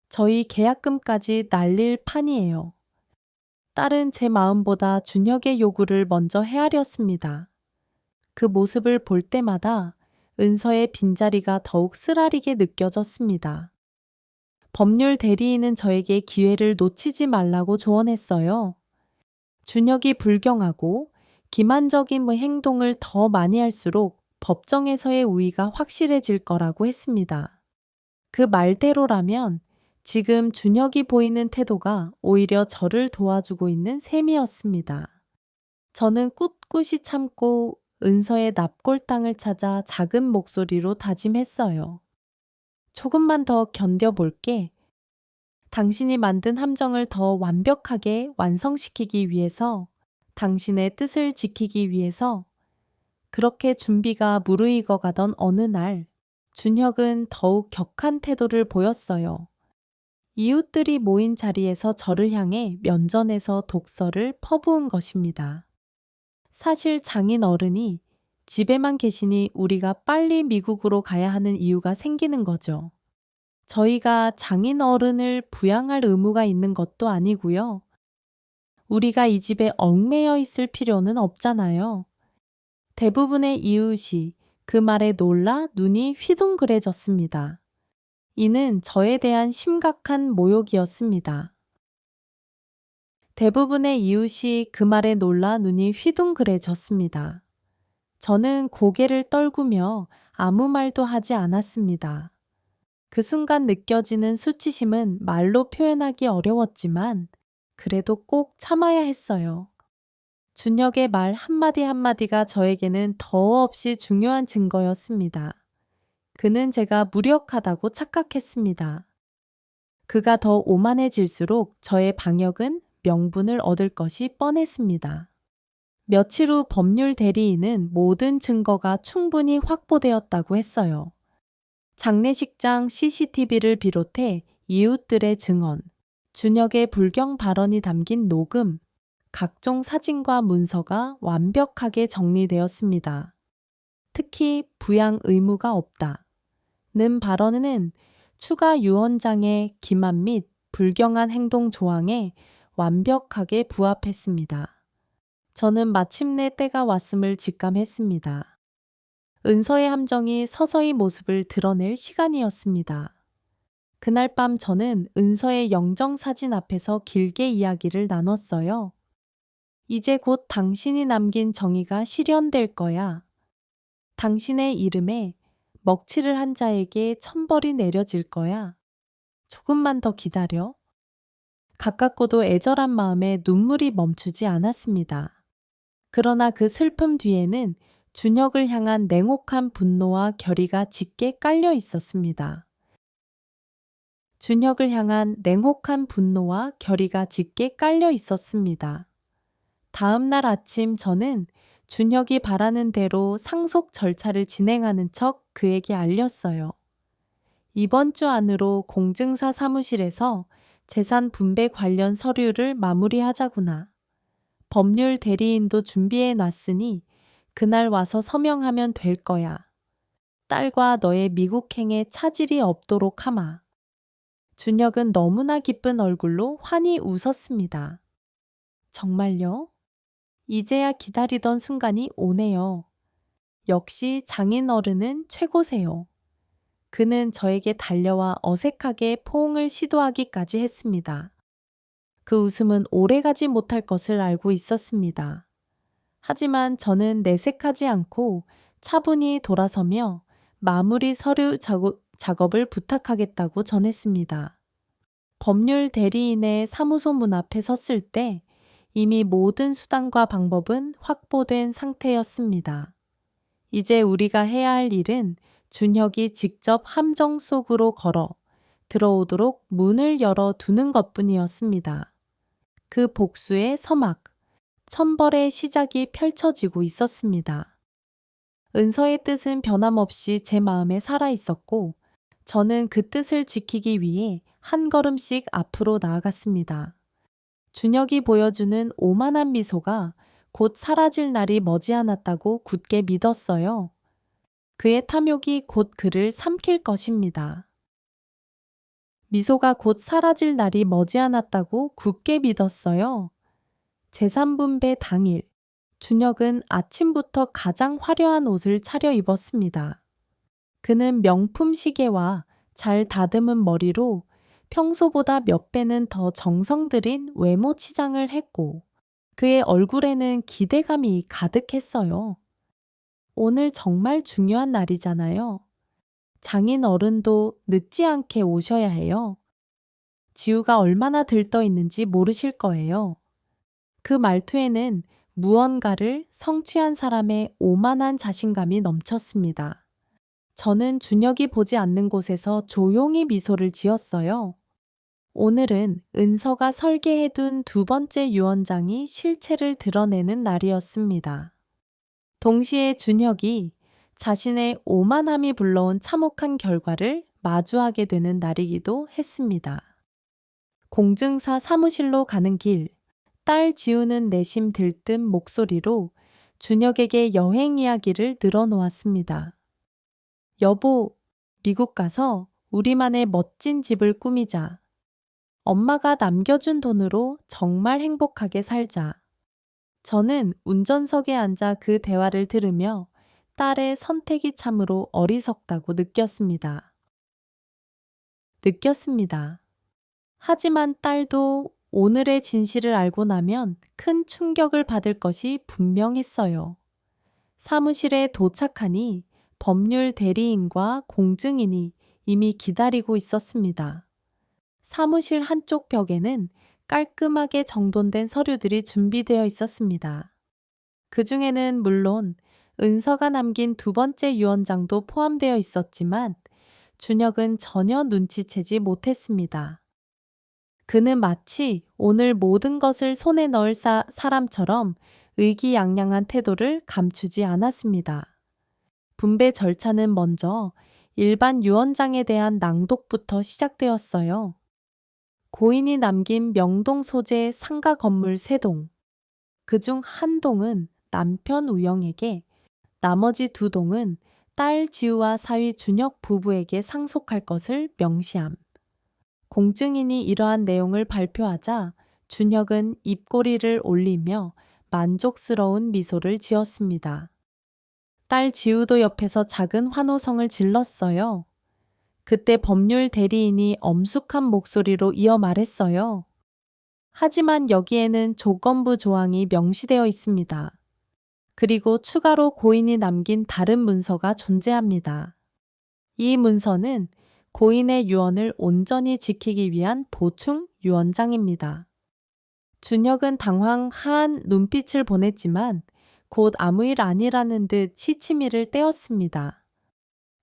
S1: 저희 계약금까지 날릴 판이에요. 딸은 제 마음보다 준혁의 요구를 먼저 헤아렸습니다. 그 모습을 볼 때마다 은서의 빈자리가 더욱 쓰라리게 느껴졌습니다. 법률 대리인은 저에게 기회를 놓치지 말라고 조언했어요. 준혁이 불경하고 기만적인 행동을 더 많이 할수록 법정에서의 우위가 확실해질 거라고 했습니다. 그 말대로라면 지금 준혁이 보이는 태도가 오히려 저를 도와주고 있는 셈이었습니다. 저는 꿋꿋이 참고 은서의 납골당을 찾아 작은 목소리로 다짐했어요. 조금만 더 견뎌볼게. 당신이 만든 함정을 더 완벽하게 완성시키기 위해서, 당신의 뜻을 지키기 위해서. 그렇게 준비가 무르익어 가던 어느 날, 준혁은 더욱 격한 태도를 보였어요. 이웃들이 모인 자리에서 저를 향해 면전에서 독서를 퍼부은 것입니다. 사실 장인 어른이 집에만 계시니 우리가 빨리 미국으로 가야 하는 이유가 생기는 거죠. 저희가 장인 어른을 부양할 의무가 있는 것도 아니고요. 우리가 이 집에 얽매여 있을 필요는 없잖아요. 대부분의 이웃이 그 말에 놀라 눈이 휘둥그레졌습니다. 이는 저에 대한 심각한 모욕이었습니다. 대부분의 이웃이 그 말에 놀라 눈이 휘둥그레졌습니다. 저는 고개를 떨구며 아무 말도 하지 않았습니다. 그 순간 느껴지는 수치심은 말로 표현하기 어려웠지만 그래도 꼭 참아야 했어요. 준혁의 말 한마디 한마디가 저에게는 더없이 중요한 증거였습니다. 그는 제가 무력하다고 착각했습니다. 그가 더 오만해질수록 저의 방역은 명분을 얻을 것이 뻔했습니다. 며칠 후 법률 대리인은 모든 증거가 충분히 확보되었다고 했어요. 장례식장 CCTV를 비롯해 이웃들의 증언, 준혁의 불경 발언이 담긴 녹음, 각종 사진과 문서가 완벽하게 정리되었습니다. 특히 부양 의무가 없다는 발언은 추가 유언장의 기만 및 불경한 행동 조항에 완벽하게 부합했습니다. 저는 마침내 때가 왔음을 직감했습니다. 은서의 함정이 서서히 모습을 드러낼 시간이었습니다. 그날 밤 저는 은서의 영정사진 앞에서 길게 이야기를 나눴어요. 이제 곧 당신이 남긴 정의가 실현될 거야. 당신의 이름에 먹칠을 한 자에게 천벌이 내려질 거야. 조금만 더 기다려. 가깝고도 애절한 마음에 눈물이 멈추지 않았습니다. 그러나 그 슬픔 뒤에는 준혁을 향한 냉혹한 분노와 결의가 짙게 깔려 있었습니다. 준혁을 향한 냉혹한 분노와 결의가 짙게 깔려 있었습니다. 다음 날 아침 저는 준혁이 바라는 대로 상속 절차를 진행하는 척 그에게 알렸어요. 이번 주 안으로 공증사 사무실에서 재산 분배 관련 서류를 마무리하자구나. 법률 대리인도 준비해 놨으니 그날 와서 서명하면 될 거야. 딸과 너의 미국행에 차질이 없도록 하마. 준혁은 너무나 기쁜 얼굴로 환히 웃었습니다. 정말요? 이제야 기다리던 순간이 오네요. 역시 장인 어른은 최고세요. 그는 저에게 달려와 어색하게 포옹을 시도하기까지 했습니다. 그 웃음은 오래가지 못할 것을 알고 있었습니다. 하지만 저는 내색하지 않고 차분히 돌아서며 마무리 서류 작업을 부탁하겠다고 전했습니다. 법률 대리인의 사무소 문 앞에 섰을 때 이미 모든 수단과 방법은 확보된 상태였습니다. 이제 우리가 해야 할 일은 준혁이 직접 함정 속으로 걸어 들어오도록 문을 열어 두는 것뿐이었습니다. 그 복수의 서막, 천벌의 시작이 펼쳐지고 있었습니다. 은서의 뜻은 변함없이 제 마음에 살아 있었고 저는 그 뜻을 지키기 위해 한 걸음씩 앞으로 나아갔습니다. 준혁이 보여주는 오만한 미소가 곧 사라질 날이 머지않았다고 굳게 믿었어요. 그의 탐욕이 곧 그를 삼킬 것입니다. 미소가 곧 사라질 날이 머지않았다고 굳게 믿었어요. 제3분배 당일, 준혁은 아침부터 가장 화려한 옷을 차려 입었습니다. 그는 명품 시계와 잘 다듬은 머리로 평소보다 몇 배는 더 정성 들인 외모 치장을 했고, 그의 얼굴에는 기대감이 가득했어요. 오늘 정말 중요한 날이잖아요. 장인 어른도 늦지 않게 오셔야 해요. 지우가 얼마나 들떠 있는지 모르실 거예요. 그 말투에는 무언가를 성취한 사람의 오만한 자신감이 넘쳤습니다. 저는 준혁이 보지 않는 곳에서 조용히 미소를 지었어요. 오늘은 은서가 설계해둔 두 번째 유언장이 실체를 드러내는 날이었습니다. 동시에 준혁이 자신의 오만함이 불러온 참혹한 결과를 마주하게 되는 날이기도 했습니다. 공증사 사무실로 가는 길, 딸 지우는 내심 들뜬 목소리로 준혁에게 여행 이야기를 늘어놓았습니다. 여보, 미국 가서 우리만의 멋진 집을 꾸미자. 엄마가 남겨준 돈으로 정말 행복하게 살자. 저는 운전석에 앉아 그 대화를 들으며 딸의 선택이 참으로 어리석다고 느꼈습니다. 하지만 딸도 오늘의 진실을 알고 나면 큰 충격을 받을 것이 분명했어요. 사무실에 도착하니 법률 대리인과 공증인이 이미 기다리고 있었습니다. 사무실 한쪽 벽에는 깔끔하게 정돈된 서류들이 준비되어 있었습니다. 그 중에는 물론 은서가 남긴 두 번째 유언장도 포함되어 있었지만 준혁은 전혀 눈치채지 못했습니다. 그는 마치 오늘 모든 것을 손에 넣을 사람처럼 의기양양한 태도를 감추지 않았습니다. 분배 절차는 먼저 일반 유언장에 대한 낭독부터 시작되었어요. 고인이 남긴 명동 소재 상가 건물 3동. 그중 한 동은 남편 우영에게, 나머지 2동은 딸 지우와 사위 준혁 부부에게 상속할 것을 명시함. 공증인이 이러한 내용을 발표하자 준혁은 입꼬리를 올리며 만족스러운 미소를 지었습니다. 딸 지우도 옆에서 작은 환호성을 질렀어요. 그때 법률 대리인이 엄숙한 목소리로 이어 말했어요. 하지만 여기에는 조건부 조항이 명시되어 있습니다. 그리고 추가로 고인이 남긴 다른 문서가 존재합니다. 이 문서는 고인의 유언을 온전히 지키기 위한 보충 유언장입니다. 준혁은 당황한 눈빛을 보냈지만 곧 아무 일 아니라는 듯 시치미를 떼었습니다.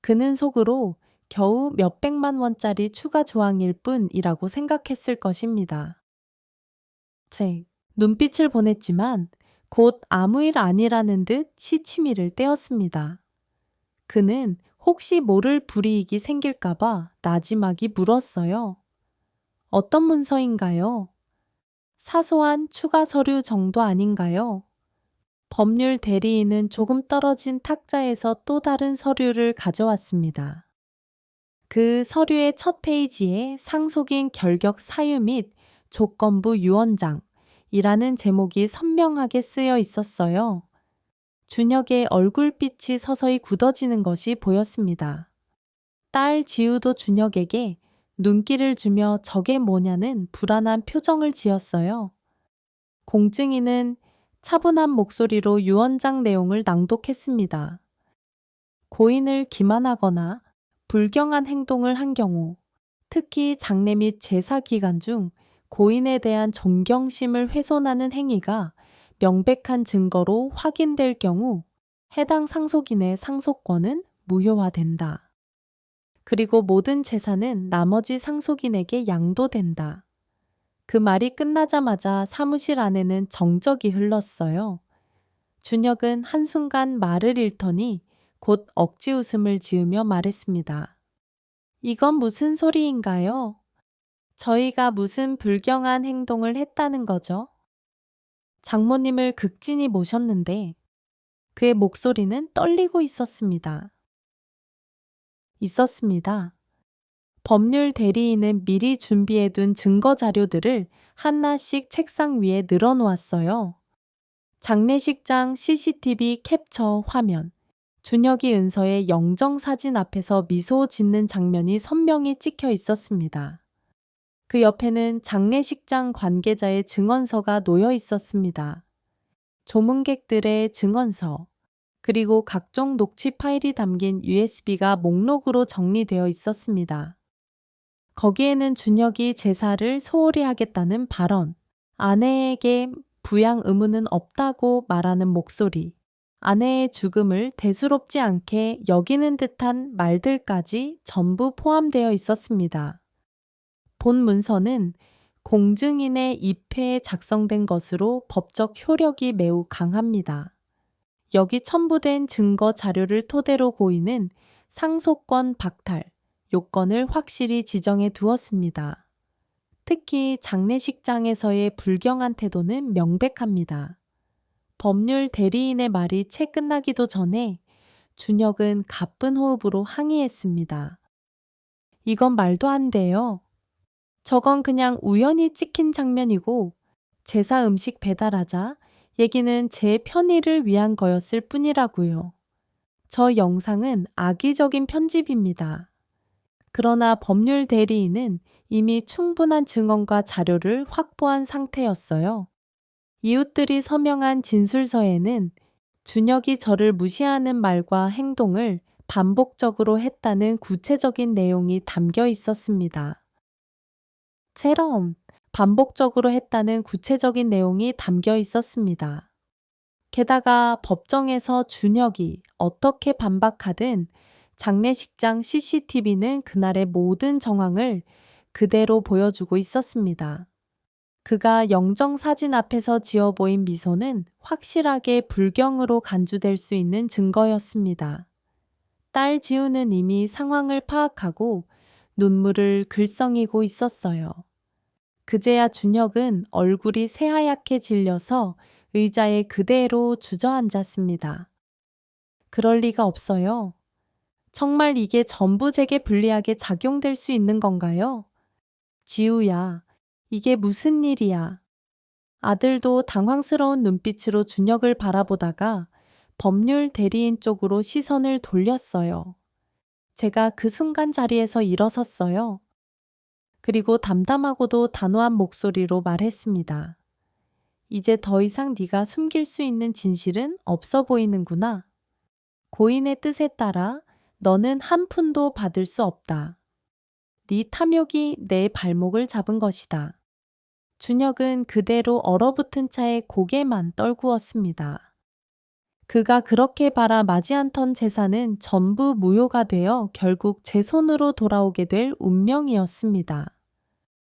S1: 그는 속으로 겨우 몇백만 원짜리 추가 조항일 뿐이라고 생각했을 것입니다. 눈빛을 보냈지만 곧 아무 일 아니라는 듯 시치미를 떼었습니다. 그는 혹시 모를 불이익이 생길까봐 나지막이 물었어요. 어떤 문서인가요? 사소한 추가 서류 정도 아닌가요? 법률 대리인은 조금 떨어진 탁자에서 또 다른 서류를 가져왔습니다. 그 서류의 첫 페이지에 상속인 결격 사유 및 조건부 유언장이라는 제목이 선명하게 쓰여 있었어요. 준혁의 얼굴빛이 서서히 굳어지는 것이 보였습니다. 딸 지우도 준혁에게 눈길을 주며 저게 뭐냐는 불안한 표정을 지었어요. 공증인은 차분한 목소리로 유언장 내용을 낭독했습니다. 고인을 기만하거나 불경한 행동을 한 경우, 특히 장례 및 제사 기간 중 고인에 대한 존경심을 훼손하는 행위가 명백한 증거로 확인될 경우 해당 상속인의 상속권은 무효화된다. 그리고 모든 재산은 나머지 상속인에게 양도된다. 그 말이 끝나자마자 사무실 안에는 정적이 흘렀어요. 준혁은 한순간 말을 잃더니 곧 억지 웃음을 지으며 말했습니다. 이건 무슨 소리인가요? 저희가 무슨 불경한 행동을 했다는 거죠? 장모님을 극진히 모셨는데 그의 목소리는 떨리고 있었습니다. 법률 대리인은 미리 준비해둔 증거 자료들을 하나씩 책상 위에 늘어놓았어요. 장례식장 CCTV 캡처 화면, 준혁이 은서의 영정사진 앞에서 미소 짓는 장면이 선명히 찍혀 있었습니다. 그 옆에는 장례식장 관계자의 증언서가 놓여 있었습니다. 조문객들의 증언서, 그리고 각종 녹취 파일이 담긴 USB가 목록으로 정리되어 있었습니다. 거기에는 준혁이 제사를 소홀히 하겠다는 발언, 아내에게 부양 의무는 없다고 말하는 목소리, 아내의 죽음을 대수롭지 않게 여기는 듯한 말들까지 전부 포함되어 있었습니다. 본 문서는 공증인의 입회에 작성된 것으로 법적 효력이 매우 강합니다. 여기 첨부된 증거 자료를 토대로 고인은 상속권 박탈, 요건을 확실히 지정해 두었습니다. 특히 장례식장에서의 불경한 태도는 명백합니다. 법률 대리인의 말이 채 끝나기도 전에 준혁은 가쁜 호흡으로 항의했습니다. 이건 말도 안 돼요. 저건 그냥 우연히 찍힌 장면이고 제사 음식 배달하자 얘기는 제 편의를 위한 거였을 뿐이라고요. 저 영상은 악의적인 편집입니다. 그러나 법률 대리인은 이미 충분한 증언과 자료를 확보한 상태였어요. 이웃들이 서명한 진술서에는 준혁이 저를 무시하는 말과 행동을 반복적으로 했다는 구체적인 내용이 담겨 있었습니다. 반복적으로 했다는 구체적인 내용이 담겨 있었습니다. 게다가 법정에서 준혁이 어떻게 반박하든 장례식장 CCTV는 그날의 모든 정황을 그대로 보여주고 있었습니다. 그가 영정사진 앞에서 지어 보인 미소는 확실하게 불경으로 간주될 수 있는 증거였습니다. 딸 지우는 이미 상황을 파악하고 눈물을 글썽이고 있었어요. 그제야 준혁은 얼굴이 새하얗게 질려서 의자에 그대로 주저앉았습니다. 그럴 리가 없어요. 정말 이게 전부 제게 불리하게 작용될 수 있는 건가요? 지우야, 이게 무슨 일이야? 아들도 당황스러운 눈빛으로 준혁을 바라보다가 법률 대리인 쪽으로 시선을 돌렸어요. 제가 그 순간 자리에서 일어섰어요. 그리고 담담하고도 단호한 목소리로 말했습니다. 이제 더 이상 네가 숨길 수 있는 진실은 없어 보이는구나. 고인의 뜻에 따라 너는 한 푼도 받을 수 없다. 네 탐욕이 내 발목을 잡은 것이다. 준혁은 그대로 얼어붙은 차에 고개만 떨구었습니다. 그가 그렇게 바라 맞이 않던 재산은 전부 무효가 되어 결국 제 손으로 돌아오게 될 운명이었습니다.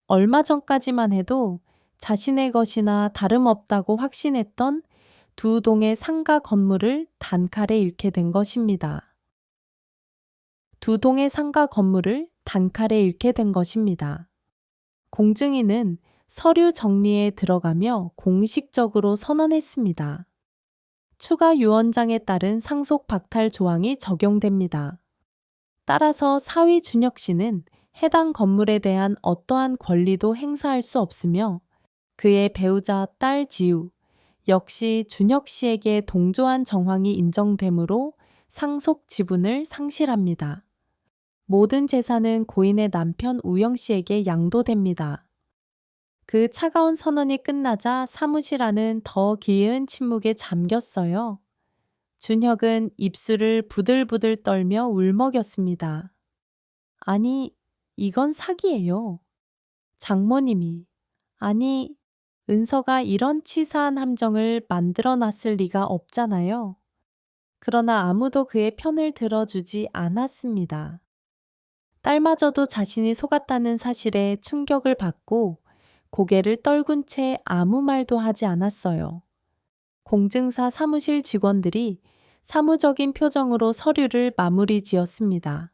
S1: 얼마 전까지만 해도 자신의 것이나 다름없다고 확신했던 두 동의 상가 건물을 단칼에 잃게 된 것입니다. 두 동의 상가 건물을 단칼에 잃게 된 것입니다. 공증인은 서류 정리에 들어가며 공식적으로 선언했습니다. 추가 유언장에 따른 상속 박탈 조항이 적용됩니다. 따라서 사위 준혁 씨는 해당 건물에 대한 어떠한 권리도 행사할 수 없으며 그의 배우자 딸 지우 역시 준혁 씨에게 동조한 정황이 인정되므로 상속 지분을 상실합니다. 모든 재산은 고인의 남편 우영 씨에게 양도됩니다. 그 차가운 선언이 끝나자 사무실 안은 더 기이은 침묵에 잠겼어요. 준혁은 입술을 부들부들 떨며 울먹였습니다. 아니, 이건 사기예요. 장모님이, 아니, 은서가 이런 치사한 함정을 만들어 놨을 리가 없잖아요. 그러나 아무도 그의 편을 들어주지 않았습니다. 딸마저도 자신이 속았다는 사실에 충격을 받고 고개를 떨군 채 아무 말도 하지 않았어요. 공증사 사무실 직원들이 사무적인 표정으로 서류를 마무리 지었습니다.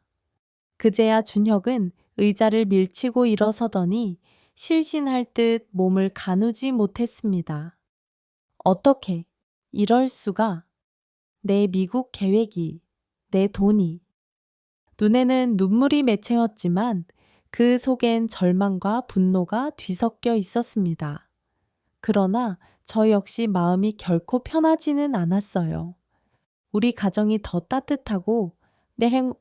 S1: 그제야 준혁은 의자를 밀치고 일어서더니 실신할 듯 몸을 가누지 못했습니다. 어떻게? 이럴 수가? 내 미국 계획이, 내 돈이. 눈에는 눈물이 맺혀였지만 그 속엔 절망과 분노가 뒤섞여 있었습니다. 그러나 저 역시 마음이 결코 편하지는 않았어요. 우리 가정이 더 따뜻하고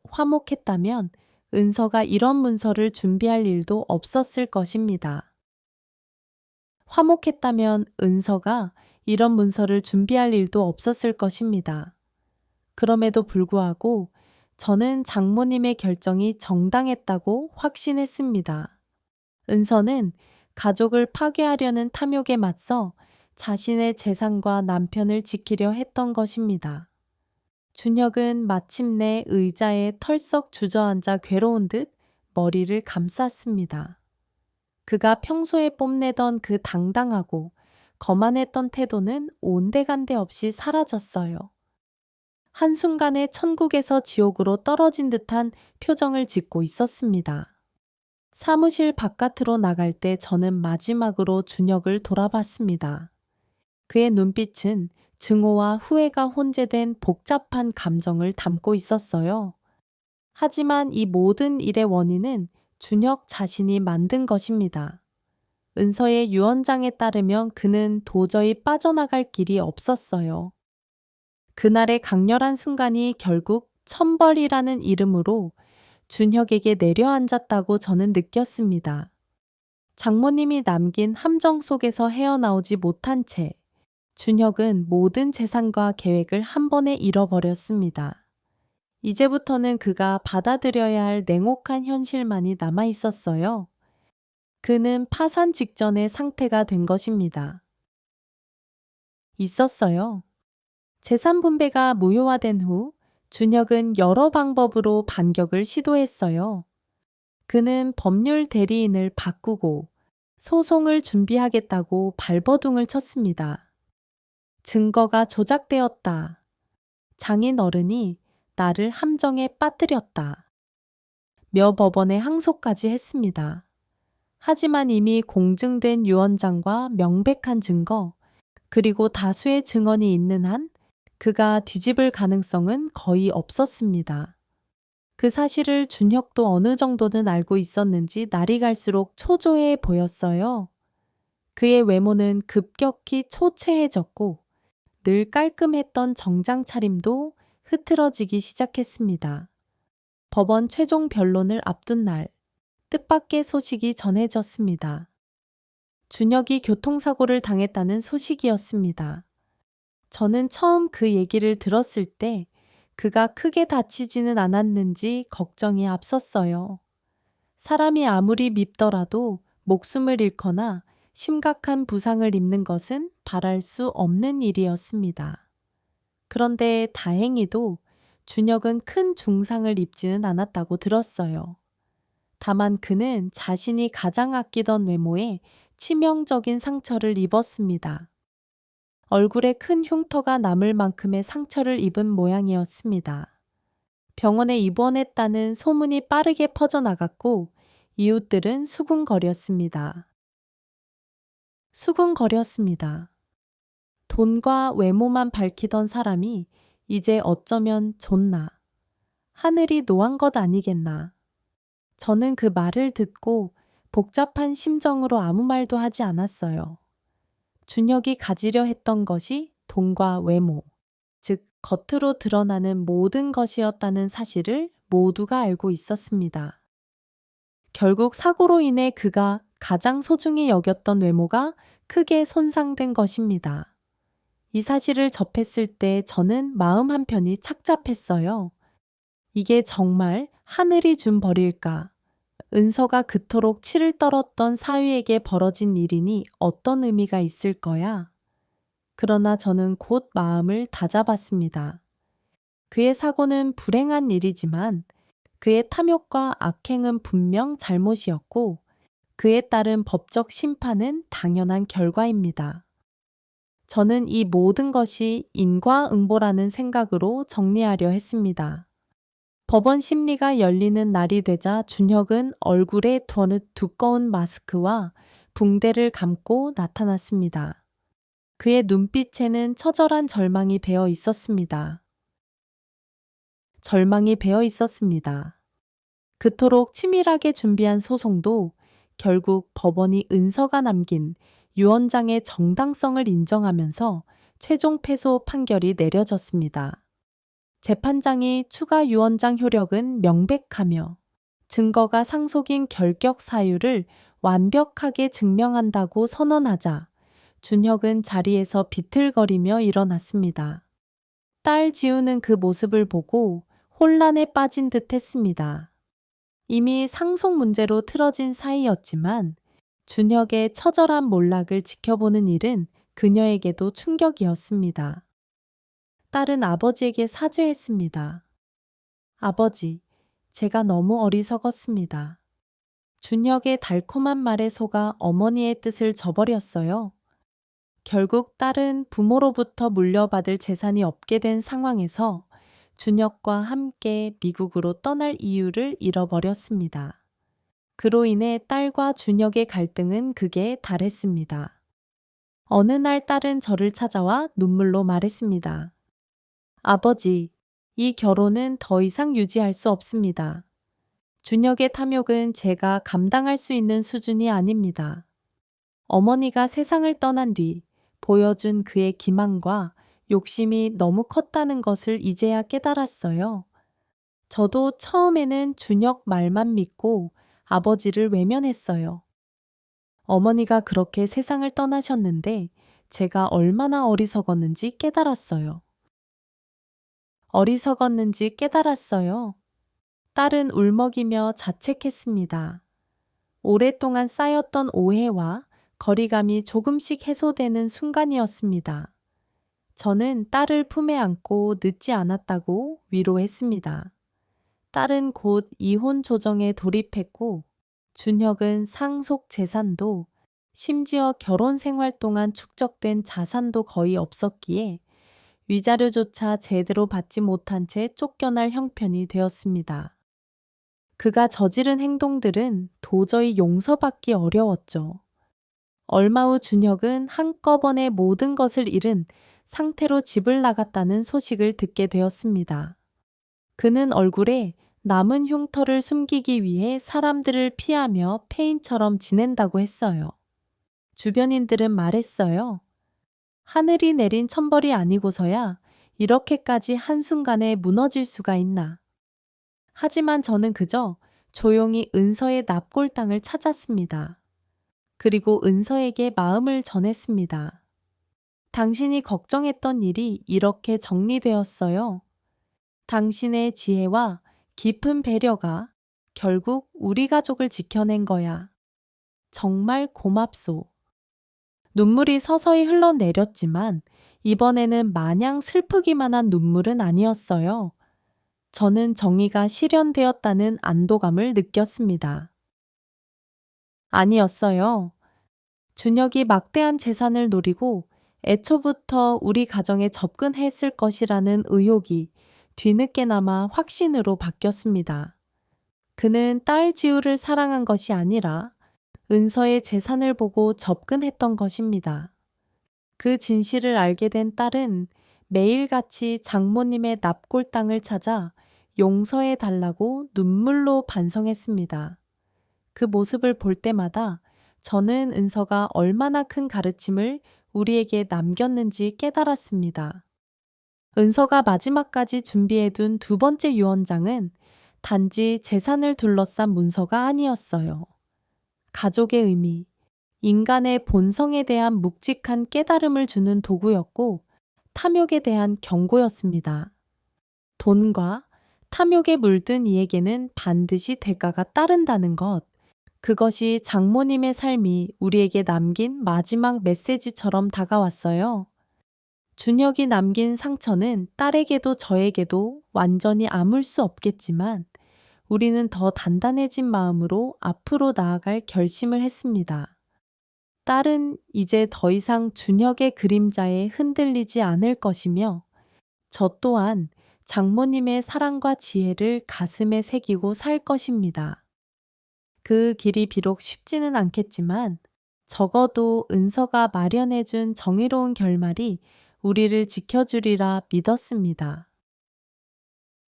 S1: 화목했다면 은서가 이런 문서를 준비할 일도 없었을 것입니다. 화목했다면 은서가 이런 문서를 준비할 일도 없었을 것입니다. 그럼에도 불구하고 저는 장모님의 결정이 정당했다고 확신했습니다. 은서는 가족을 파괴하려는 탐욕에 맞서 자신의 재산과 남편을 지키려 했던 것입니다. 준혁은 마침내 의자에 털썩 주저앉아 괴로운 듯 머리를 감쌌습니다. 그가 평소에 뽐내던 그 당당하고 거만했던 태도는 온데간데 없이 사라졌어요. 한순간에 천국에서 지옥으로 떨어진 듯한 표정을 짓고 있었습니다. 사무실 바깥으로 나갈 때 저는 마지막으로 준혁을 돌아봤습니다. 그의 눈빛은 증오와 후회가 혼재된 복잡한 감정을 담고 있었어요. 하지만 이 모든 일의 원인은 준혁 자신이 만든 것입니다. 은서의 유언장에 따르면 그는 도저히 빠져나갈 길이 없었어요. 그날의 강렬한 순간이 결국 천벌이라는 이름으로 준혁에게 내려앉았다고 저는 느꼈습니다. 장모님이 남긴 함정 속에서 헤어나오지 못한 채 준혁은 모든 재산과 계획을 한 번에 잃어버렸습니다. 이제부터는 그가 받아들여야 할 냉혹한 현실만이 남아 있었어요. 그는 파산 직전의 상태가 된 것입니다. 있었어요. 재산 분배가 무효화된 후 준혁은 여러 방법으로 반격을 시도했어요. 그는 법률 대리인을 바꾸고 소송을 준비하겠다고 발버둥을 쳤습니다. 증거가 조작되었다. 장인 어른이 나를 함정에 빠뜨렸다. 며 법원에 항소까지 했습니다. 하지만 이미 공증된 유언장과 명백한 증거, 그리고 다수의 증언이 있는 한 그가 뒤집을 가능성은 거의 없었습니다. 그 사실을 준혁도 어느 정도는 알고 있었는지 날이 갈수록 초조해 보였어요. 그의 외모는 급격히 초췌해졌고 늘 깔끔했던 정장 차림도 흐트러지기 시작했습니다. 법원 최종 변론을 앞둔 날, 뜻밖의 소식이 전해졌습니다. 준혁이 교통사고를 당했다는 소식이었습니다. 저는 처음 그 얘기를 들었을 때 그가 크게 다치지는 않았는지 걱정이 앞섰어요. 사람이 아무리 밉더라도 목숨을 잃거나 심각한 부상을 입는 것은 바랄 수 없는 일이었습니다. 그런데 다행히도 준혁은 큰 중상을 입지는 않았다고 들었어요. 다만 그는 자신이 가장 아끼던 외모에 치명적인 상처를 입었습니다. 얼굴에 큰 흉터가 남을 만큼의 상처를 입은 모양이었습니다. 병원에 입원했다는 소문이 빠르게 퍼져나갔고 이웃들은 수군거렸습니다. 수군거렸습니다. 돈과 외모만 밝히던 사람이 이제 어쩌면 존나, 하늘이 노한 것 아니겠나. 저는 그 말을 듣고 복잡한 심정으로 아무 말도 하지 않았어요. 준혁이 가지려 했던 것이 돈과 외모, 즉 겉으로 드러나는 모든 것이었다는 사실을 모두가 알고 있었습니다. 결국 사고로 인해 그가 가장 소중히 여겼던 외모가 크게 손상된 것입니다. 이 사실을 접했을 때 저는 마음 한편이 착잡했어요. 이게 정말 하늘이 준 벌일까? 은서가 그토록 치를 떨었던 사위에게 벌어진 일이니 어떤 의미가 있을 거야? 그러나 저는 곧 마음을 다잡았습니다. 그의 사고는 불행한 일이지만 그의 탐욕과 악행은 분명 잘못이었고 그에 따른 법적 심판은 당연한 결과입니다. 저는 이 모든 것이 인과응보라는 생각으로 정리하려 했습니다. 법원 심리가 열리는 날이 되자 준혁은 얼굴에 두꺼운 마스크와 붕대를 감고 나타났습니다. 그의 눈빛에는 처절한 절망이 배어 있었습니다. 그토록 치밀하게 준비한 소송도 결국 법원이 은서가 남긴 유언장의 정당성을 인정하면서 최종 패소 판결이 내려졌습니다. 재판장이 추가 유언장 효력은 명백하며 증거가 상속인 결격 사유를 완벽하게 증명한다고 선언하자 준혁은 자리에서 비틀거리며 일어났습니다. 딸 지우는 그 모습을 보고 혼란에 빠진 듯 했습니다. 이미 상속 문제로 틀어진 사이였지만 준혁의 처절한 몰락을 지켜보는 일은 그녀에게도 충격이었습니다. 딸은 아버지에게 사죄했습니다. 아버지, 제가 너무 어리석었습니다. 준혁의 달콤한 말에 속아 어머니의 뜻을 저버렸어요. 결국 딸은 부모로부터 물려받을 재산이 없게 된 상황에서 준혁과 함께 미국으로 떠날 이유를 잃어버렸습니다. 그로 인해 딸과 준혁의 갈등은 극에 달했습니다. 어느 날 딸은 저를 찾아와 눈물로 말했습니다. 아버지, 이 결혼은 더 이상 유지할 수 없습니다. 준혁의 탐욕은 제가 감당할 수 있는 수준이 아닙니다. 어머니가 세상을 떠난 뒤 보여준 그의 기만과 욕심이 너무 컸다는 것을 이제야 깨달았어요. 저도 처음에는 준혁 말만 믿고 아버지를 외면했어요. 어머니가 그렇게 세상을 떠나셨는데 제가 얼마나 어리석었는지 깨달았어요. 딸은 울먹이며 자책했습니다. 오랫동안 쌓였던 오해와 거리감이 조금씩 해소되는 순간이었습니다. 저는 딸을 품에 안고 늦지 않았다고 위로했습니다. 딸은 곧 이혼 조정에 돌입했고 준혁은 상속 재산도 심지어 결혼 생활 동안 축적된 자산도 거의 없었기에 위자료조차 제대로 받지 못한 채 쫓겨날 형편이 되었습니다. 그가 저지른 행동들은 도저히 용서받기 어려웠죠. 얼마 후 준혁은 한꺼번에 모든 것을 잃은 상태로 집을 나갔다는 소식을 듣게 되었습니다. 그는 얼굴에 남은 흉터를 숨기기 위해 사람들을 피하며 폐인처럼 지낸다고 했어요. 주변인들은 말했어요. 하늘이 내린 천벌이 아니고서야 이렇게까지 한순간에 무너질 수가 있나. 하지만 저는 그저 조용히 은서의 납골당을 찾았습니다. 그리고 은서에게 마음을 전했습니다. 당신이 걱정했던 일이 이렇게 정리되었어요. 당신의 지혜와 깊은 배려가 결국 우리 가족을 지켜낸 거야. 정말 고맙소. 눈물이 서서히 흘러내렸지만 이번에는 마냥 슬프기만 한 눈물은 아니었어요. 저는 정의가 실현되었다는 안도감을 느꼈습니다. 아니었어요. 준혁이 막대한 재산을 노리고 애초부터 우리 가정에 접근했을 것이라는 의혹이 뒤늦게나마 확신으로 바뀌었습니다. 그는 딸 지우를 사랑한 것이 아니라 은서의 재산을 보고 접근했던 것입니다. 그 진실을 알게 된 딸은 매일같이 장모님의 납골당을 찾아 용서해 달라고 눈물로 반성했습니다. 그 모습을 볼 때마다 저는 은서가 얼마나 큰 가르침을 우리에게 남겼는지 깨달았습니다. 은서가 마지막까지 준비해둔 두 번째 유언장은 단지 재산을 둘러싼 문서가 아니었어요. 가족의 의미, 인간의 본성에 대한 묵직한 깨달음을 주는 도구였고 탐욕에 대한 경고였습니다. 돈과 탐욕에 물든 이에게는 반드시 대가가 따른다는 것. 그것이 장모님의 삶이 우리에게 남긴 마지막 메시지처럼 다가왔어요. 준혁이 남긴 상처는 딸에게도 저에게도 완전히 아물 수 없겠지만 우리는 더 단단해진 마음으로 앞으로 나아갈 결심을 했습니다. 딸은 이제 더 이상 준혁의 그림자에 흔들리지 않을 것이며 저 또한 장모님의 사랑과 지혜를 가슴에 새기고 살 것입니다. 그 길이 비록 쉽지는 않겠지만 적어도 은서가 마련해준 정의로운 결말이 우리를 지켜주리라 믿었습니다.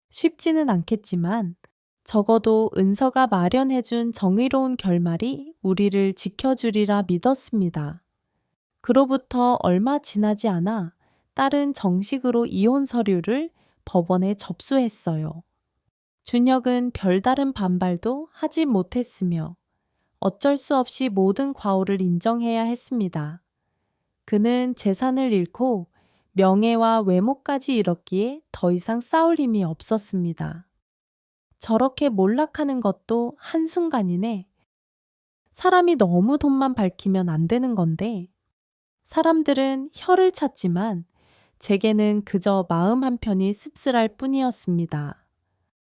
S1: 쉽지는 않겠지만 적어도 은서가 마련해준 정의로운 결말이 우리를 지켜주리라 믿었습니다. 그로부터 얼마 지나지 않아 딸은 정식으로 이혼 서류를 법원에 접수했어요. 준혁은 별다른 반발도 하지 못했으며 어쩔 수 없이 모든 과오를 인정해야 했습니다. 그는 재산을 잃고 명예와 외모까지 잃었기에 더 이상 싸울 힘이 없었습니다. 저렇게 몰락하는 것도 한순간이네. 사람이 너무 돈만 밝히면 안 되는 건데, 사람들은 혀를 찾지만 제게는 그저 마음 한편이 씁쓸할 뿐이었습니다.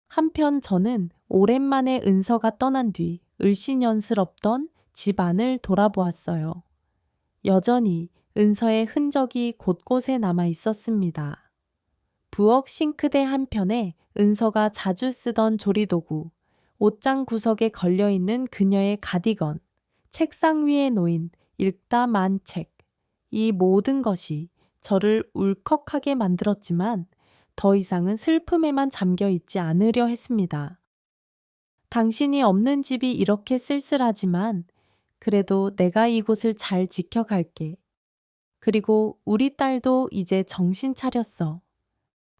S1: 한편 저는 오랜만에 은서가 떠난 뒤 을씨년스럽던 집안을 돌아보았어요. 여전히 은서의 흔적이 곳곳에 남아 있었습니다. 부엌 싱크대 한편에 은서가 자주 쓰던 조리도구, 옷장 구석에 걸려있는 그녀의 가디건, 책상 위에 놓인 읽다 만 책, 이 모든 것이 저를 울컥하게 만들었지만 더 이상은 슬픔에만 잠겨 있지 않으려 했습니다. 당신이 없는 집이 이렇게 쓸쓸하지만 그래도 내가 이곳을 잘 지켜갈게. 그리고 우리 딸도 이제 정신 차렸어.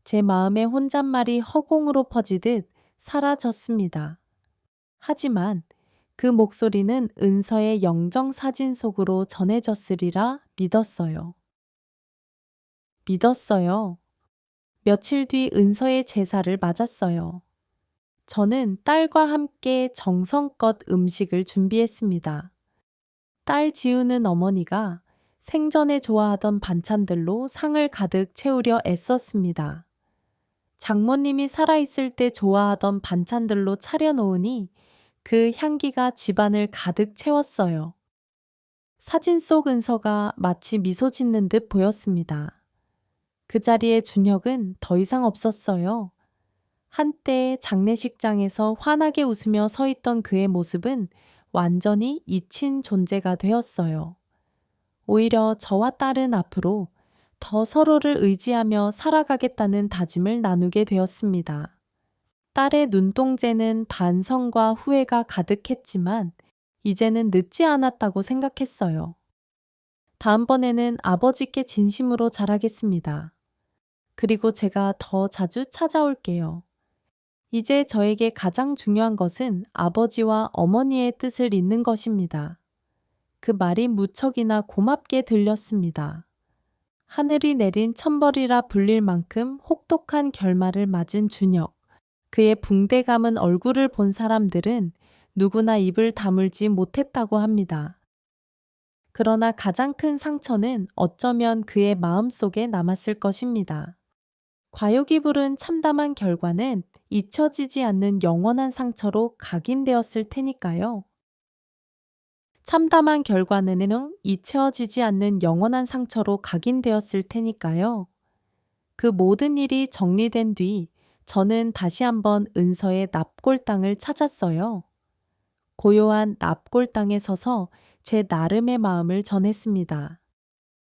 S1: 제 마음의 혼잣말이 허공으로 퍼지듯 사라졌습니다. 하지만 그 목소리는 은서의 영정사진 속으로 전해졌으리라 믿었어요. 믿었어요. 며칠 뒤 은서의 제사를 맞았어요. 저는 딸과 함께 정성껏 음식을 준비했습니다. 딸 지우는 어머니가 생전에 좋아하던 반찬들로 상을 가득 채우려 애썼습니다. 장모님이 살아있을 때 좋아하던 반찬들로 차려놓으니 그 향기가 집안을 가득 채웠어요. 사진 속 은서가 마치 미소 짓는 듯 보였습니다. 그 자리에 준혁은 더 이상 없었어요. 한때 장례식장에서 환하게 웃으며 서 있던 그의 모습은 완전히 잊힌 존재가 되었어요. 오히려 저와 딸은 앞으로 더 서로를 의지하며 살아가겠다는 다짐을 나누게 되었습니다. 딸의 눈동자는 반성과 후회가 가득했지만 이제는 늦지 않았다고 생각했어요. 다음번에는 아버지께 진심으로 잘하겠습니다. 그리고 제가 더 자주 찾아올게요. 이제 저에게 가장 중요한 것은 아버지와 어머니의 뜻을 잇는 것입니다. 그 말이 무척이나 고맙게 들렸습니다. 하늘이 내린 천벌이라 불릴 만큼 혹독한 결말을 맞은 준혁. 그의 붕대 감은 얼굴을 본 사람들은 누구나 입을 다물지 못했다고 합니다. 그러나 가장 큰 상처는 어쩌면 그의 마음속에 남았을 것입니다. 과욕이 부른 참담한 결과는 잊혀지지 않는 영원한 상처로 각인되었을 테니까요. 참담한 결과는 잊혀지지 않는 영원한 상처로 각인되었을 테니까요. 그 모든 일이 정리된 뒤 저는 다시 한번 은서의 납골당을 찾았어요. 고요한 납골당에 서서 제 나름의 마음을 전했습니다.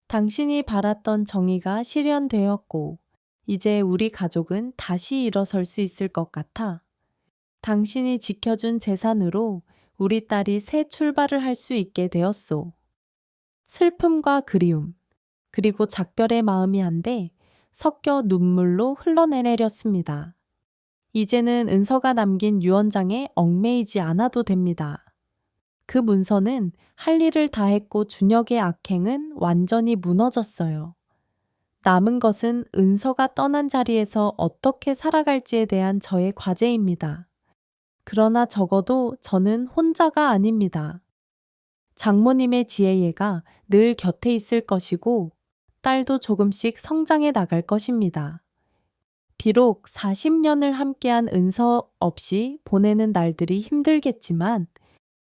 S1: 당신이 바랐던 정의가 실현되었고 이제 우리 가족은 다시 일어설 수 있을 것 같아. 당신이 지켜준 재산으로 우리 딸이 새 출발을 할 수 있게 되었소. 슬픔과 그리움, 그리고 작별의 마음이 한데 섞여 눈물로 흘러내렸습니다. 이제는 은서가 남긴 유언장에 얽매이지 않아도 됩니다. 그 문서는 할 일을 다했고 준혁의 악행은 완전히 무너졌어요. 남은 것은 은서가 떠난 자리에서 어떻게 살아갈지에 대한 저의 과제입니다. 그러나 적어도 저는 혼자가 아닙니다. 장모님의 지혜예가 늘 곁에 있을 것이고 딸도 조금씩 성장해 나갈 것입니다. 비록 40년을 함께한 은서 없이 보내는 날들이 힘들겠지만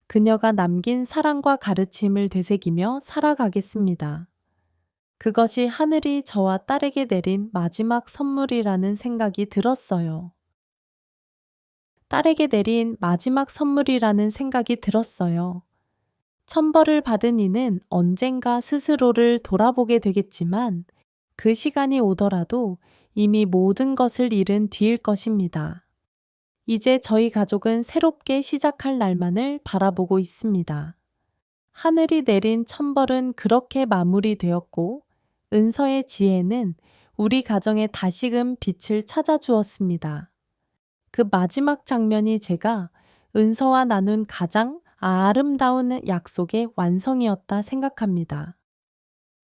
S1: 그녀가 남긴 사랑과 가르침을 되새기며 살아가겠습니다. 그것이 하늘이 저와 딸에게 내린 마지막 선물이라는 생각이 들었어요. 딸에게 내린 마지막 선물이라는 생각이 들었어요. 천벌을 받은 이는 언젠가 스스로를 돌아보게 되겠지만 그 시간이 오더라도 이미 모든 것을 잃은 뒤일 것입니다. 이제 저희 가족은 새롭게 시작할 날만을 바라보고 있습니다. 하늘이 내린 천벌은 그렇게 마무리되었고 은서의 지혜는 우리 가정에 다시금 빛을 찾아주었습니다. 그 마지막 장면이 제가 은서와 나눈 가장 아름다운 약속의 완성이었다 생각합니다.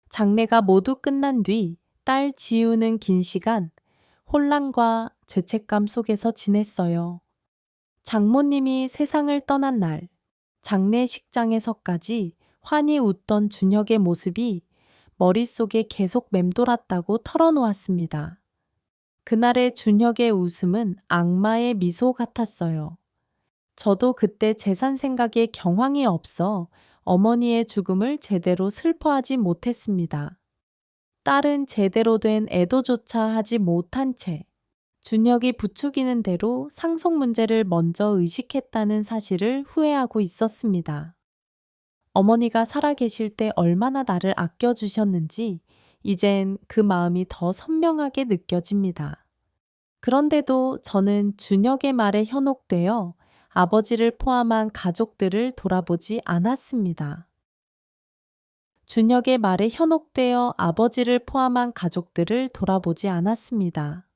S1: 장례가 모두 끝난 뒤 딸 지우는 긴 시간 혼란과 죄책감 속에서 지냈어요. 장모님이 세상을 떠난 날 장례식장에서까지 환히 웃던 준혁의 모습이 머릿속에 계속 맴돌았다고 털어놓았습니다. 그날의 준혁의 웃음은 악마의 미소 같았어요. 저도 그때 재산 생각에 경황이 없어 어머니의 죽음을 제대로 슬퍼하지 못했습니다. 딸은 제대로 된 애도조차 하지 못한 채 준혁이 부추기는 대로 상속 문제를 먼저 의식했다는 사실을 후회하고 있었습니다. 어머니가 살아계실 때 얼마나 나를 아껴주셨는지 이젠 그 마음이 더 선명하게 느껴집니다. 그런데도 저는 준혁의 말에 현혹되어 아버지를 포함한 가족들을 돌아보지 않았습니다. 준혁의 말에 현혹되어 아버지를 포함한 가족들을 돌아보지 않았습니다.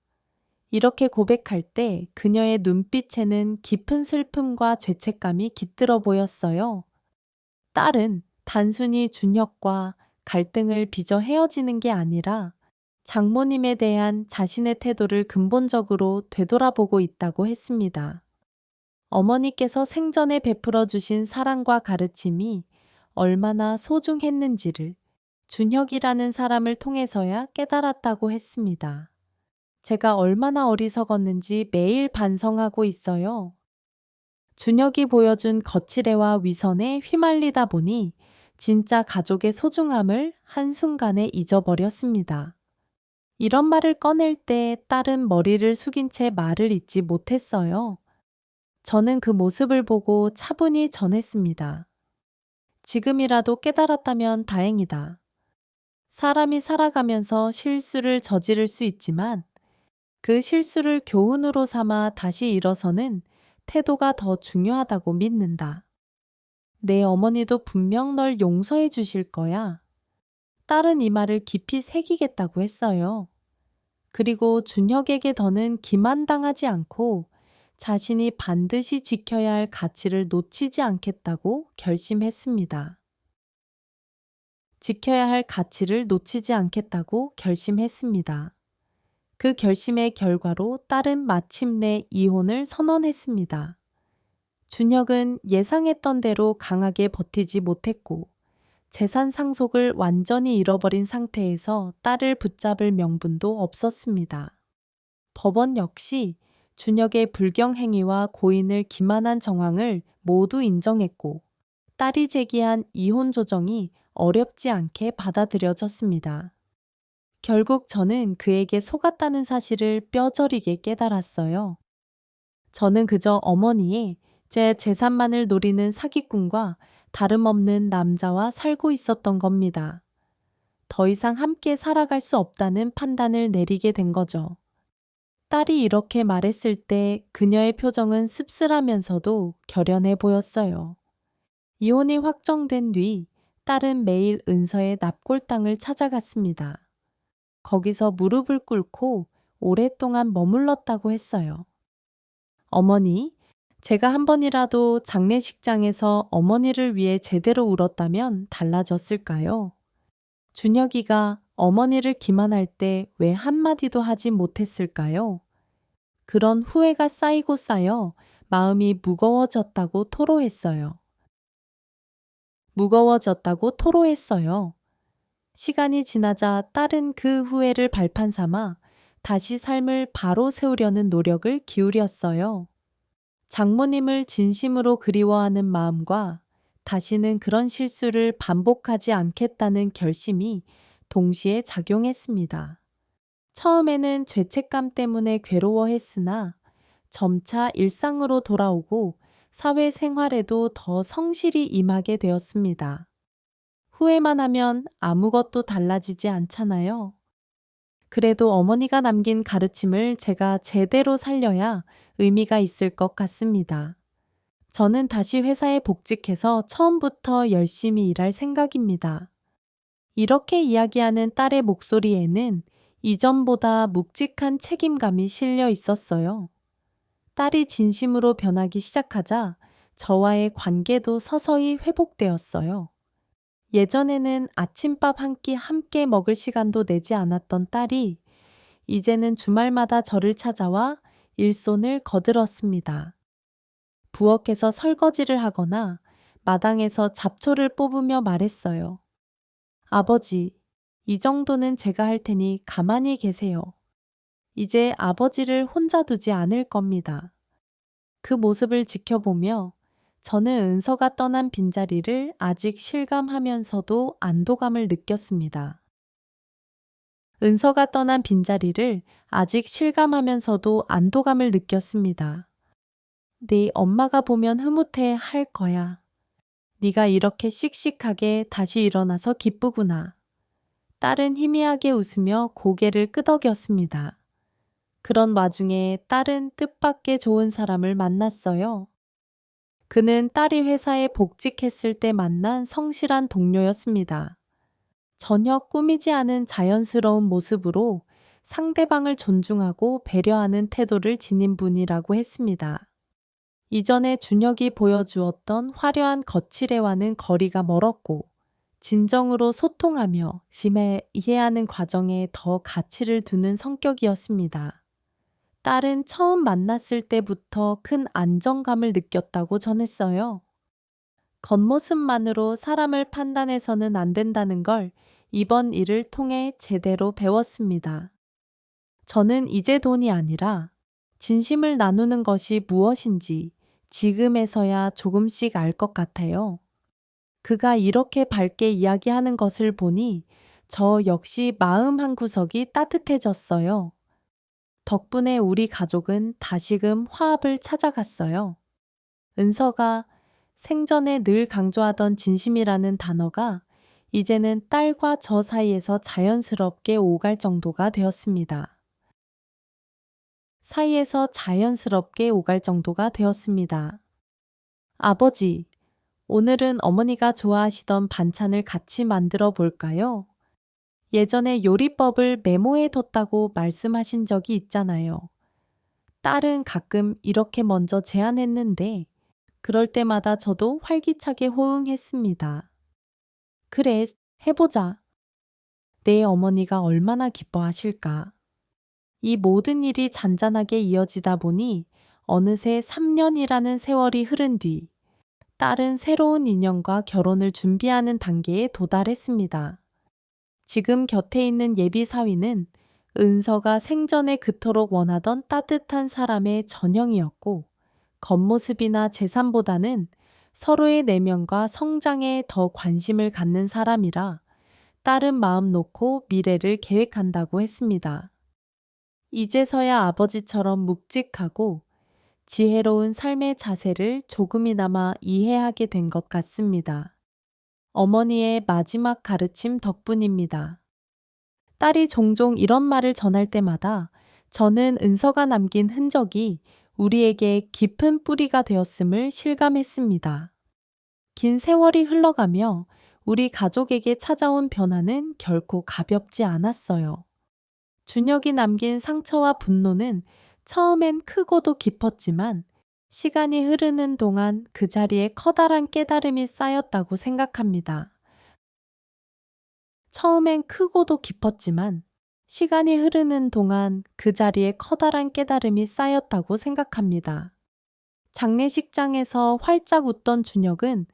S1: 이렇게 고백할 때 그녀의 눈빛에는 깊은 슬픔과 죄책감이 깃들어 보였어요. 딸은 단순히 준혁과 갈등을 빚어 헤어지는 게 아니라 장모님에 대한 자신의 태도를 근본적으로 되돌아보고 있다고 했습니다. 어머니께서 생전에 베풀어 주신 사랑과 가르침이 얼마나 소중했는지를 준혁이라는 사람을 통해서야 깨달았다고 했습니다. 제가 얼마나 어리석었는지 매일 반성하고 있어요. 준혁이 보여준 거칠애와 위선에 휘말리다 보니 진짜 가족의 소중함을 한순간에 잊어버렸습니다. 이런 말을 꺼낼 때 딸은 머리를 숙인 채 말을 잇지 못했어요. 저는 그 모습을 보고 차분히 전했습니다. 지금이라도 깨달았다면 다행이다. 사람이 살아가면서 실수를 저지를 수 있지만 그 실수를 교훈으로 삼아 다시 일어서는 태도가 더 중요하다고 믿는다. 내 어머니도 분명 널 용서해 주실 거야. 딸은 이 말을 깊이 새기겠다고 했어요. 그리고 준혁에게 더는 기만당하지 않고 자신이 반드시 지켜야 할 가치를 놓치지 않겠다고 결심했습니다. 지켜야 할 가치를 놓치지 않겠다고 결심했습니다. 그 결심의 결과로 딸은 마침내 이혼을 선언했습니다. 준혁은 예상했던 대로 강하게 버티지 못했고 재산 상속을 완전히 잃어버린 상태에서 딸을 붙잡을 명분도 없었습니다. 법원 역시 준혁의 불경 행위와 고인을 기만한 정황을 모두 인정했고 딸이 제기한 이혼 조정이 어렵지 않게 받아들여졌습니다. 결국 저는 그에게 속았다는 사실을 뼈저리게 깨달았어요. 저는 그저 어머니의 제 재산만을 노리는 사기꾼과 다름없는 남자와 살고 있었던 겁니다. 더 이상 함께 살아갈 수 없다는 판단을 내리게 된 거죠. 딸이 이렇게 말했을 때 그녀의 표정은 씁쓸하면서도 결연해 보였어요. 이혼이 확정된 뒤 딸은 매일 은서의 납골당을 찾아갔습니다. 거기서 무릎을 꿇고 오랫동안 머물렀다고 했어요. 어머니, 제가 한 번이라도 장례식장에서 어머니를 위해 제대로 울었다면 달라졌을까요? 준혁이가 어머니를 기만할 때 왜 한마디도 하지 못했을까요? 그런 후회가 쌓이고 쌓여 마음이 무거워졌다고 토로했어요. 무거워졌다고 토로했어요. 시간이 지나자 딸은 그 후회를 발판 삼아 다시 삶을 바로 세우려는 노력을 기울였어요. 장모님을 진심으로 그리워하는 마음과 다시는 그런 실수를 반복하지 않겠다는 결심이 동시에 작용했습니다. 처음에는 죄책감 때문에 괴로워했으나 점차 일상으로 돌아오고 사회생활에도 더 성실히 임하게 되었습니다. 후회만 하면 아무것도 달라지지 않잖아요. 그래도 어머니가 남긴 가르침을 제가 제대로 살려야 의미가 있을 것 같습니다. 저는 다시 회사에 복직해서 처음부터 열심히 일할 생각입니다. 이렇게 이야기하는 딸의 목소리에는 이전보다 묵직한 책임감이 실려 있었어요. 딸이 진심으로 변하기 시작하자 저와의 관계도 서서히 회복되었어요. 예전에는 아침밥 한 끼 함께 먹을 시간도 내지 않았던 딸이 이제는 주말마다 저를 찾아와 일손을 거들었습니다. 부엌에서 설거지를 하거나 마당에서 잡초를 뽑으며 말했어요. 아버지, 이 정도는 제가 할 테니 가만히 계세요. 이제 아버지를 혼자 두지 않을 겁니다. 그 모습을 지켜보며 저는 은서가 떠난 빈자리를 아직 실감하면서도 안도감을 느꼈습니다. 은서가 떠난 빈자리를 아직 실감하면서도 안도감을 느꼈습니다. 네 엄마가 보면 흐뭇해 할 거야. 네가 이렇게 씩씩하게 다시 일어나서 기쁘구나. 딸은 희미하게 웃으며 고개를 끄덕였습니다. 그런 와중에 딸은 뜻밖의 좋은 사람을 만났어요. 그는 딸이 회사에 복직했을 때 만난 성실한 동료였습니다. 전혀 꾸미지 않은 자연스러운 모습으로 상대방을 존중하고 배려하는 태도를 지닌 분이라고 했습니다. 이전에 준혁이 보여주었던 화려한 거칠애와는 거리가 멀었고 진정으로 소통하며 심해 이해하는 과정에 더 가치를 두는 성격이었습니다. 딸은 처음 만났을 때부터 큰 안정감을 느꼈다고 전했어요. 겉모습만으로 사람을 판단해서는 안 된다는 걸 이번 일을 통해 제대로 배웠습니다. 저는 이제 돈이 아니라 진심을 나누는 것이 무엇인지 지금에서야 조금씩 알 것 같아요. 그가 이렇게 밝게 이야기하는 것을 보니 저 역시 마음 한구석이 따뜻해졌어요. 덕분에 우리 가족은 다시금 화합을 찾아갔어요. 은서가 생전에 늘 강조하던 진심이라는 단어가 이제는 딸과 저 사이에서 자연스럽게 오갈 정도가 되었습니다. 아버지, 오늘은 어머니가 좋아하시던 반찬을 같이 만들어 볼까요? 예전에 요리법을 메모해 뒀다고 말씀하신 적이 있잖아요. 딸은 가끔 이렇게 먼저 제안했는데 그럴 때마다 저도 활기차게 호응했습니다. 그래, 해보자. 내 어머니가 얼마나 기뻐하실까. 이 모든 일이 잔잔하게 이어지다 보니 어느새 3년이라는 세월이 흐른 뒤 딸은 새로운 인연과 결혼을 준비하는 단계에 도달했습니다. 지금 곁에 있는 예비 사위는 은서가 생전에 그토록 원하던 따뜻한 사람의 전형이었고 겉모습이나 재산보다는 서로의 내면과 성장에 더 관심을 갖는 사람이라 딸은 마음 놓고 미래를 계획한다고 했습니다. 이제서야 아버지처럼 묵직하고 지혜로운 삶의 자세를 조금이나마 이해하게 된 것 같습니다. 어머니의 마지막 가르침 덕분입니다. 딸이 종종 이런 말을 전할 때마다 저는 은서가 남긴 흔적이 우리에게 깊은 뿌리가 되었음을 실감했습니다. 긴 세월이 흘러가며 우리 가족에게 찾아온 변화는 결코 가볍지 않았어요. 준혁이 남긴 상처와 분노는 처음엔 크고도 깊었지만 시간이 흐르는 동안 그 자리에 커다란 깨달음이 쌓였다고 생각합니다. 처음엔 크고도 깊었지만 시간이 흐르는 동안 그 자리에 커다란 깨달음이 쌓였다고 생각합니다. 장례식장에서 활짝 웃던 준혁은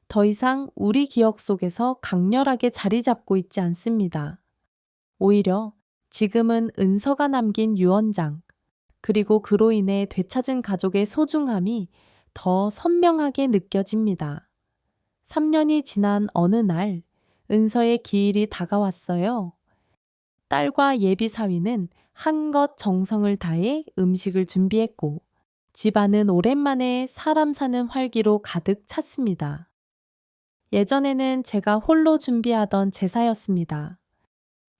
S1: 더 이상 우리 기억 속에서 강렬하게 자리 잡고 있지 않습니다. 오히려 지금은 은서가 남긴 유언장, 그리고 그로 인해 되찾은 가족의 소중함이 더 선명하게 느껴집니다. 3년이 지난 어느 날 은서의 기일이 다가왔어요. 딸과 예비 사위는 한껏 정성을 다해 음식을 준비했고 집안은 오랜만에 사람 사는 활기로 가득 찼습니다. 예전에는 제가 홀로 준비하던 제사였습니다.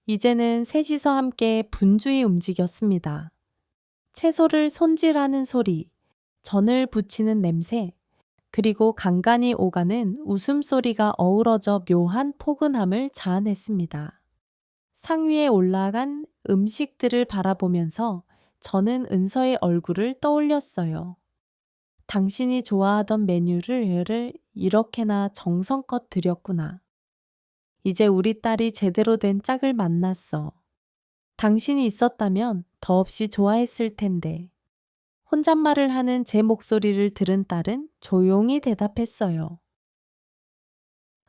S1: 이제는 셋이서 함께 분주히 움직였습니다. 채소를 손질하는 소리, 전을 부치는 냄새, 그리고 간간이 오가는 웃음소리가 어우러져 묘한 포근함을 자아냈습니다. 상위에 올라간 음식들을 바라보면서 저는 은서의 얼굴을 떠올렸어요. 당신이 좋아하던 메뉴를 이렇게나 정성껏 드렸구나. 이제 우리 딸이 제대로 된 짝을 만났어. 당신이 있었다면 더없이 좋아했을 텐데. 혼잣말을 하는 제 목소리를 들은 딸은 조용히 대답했어요.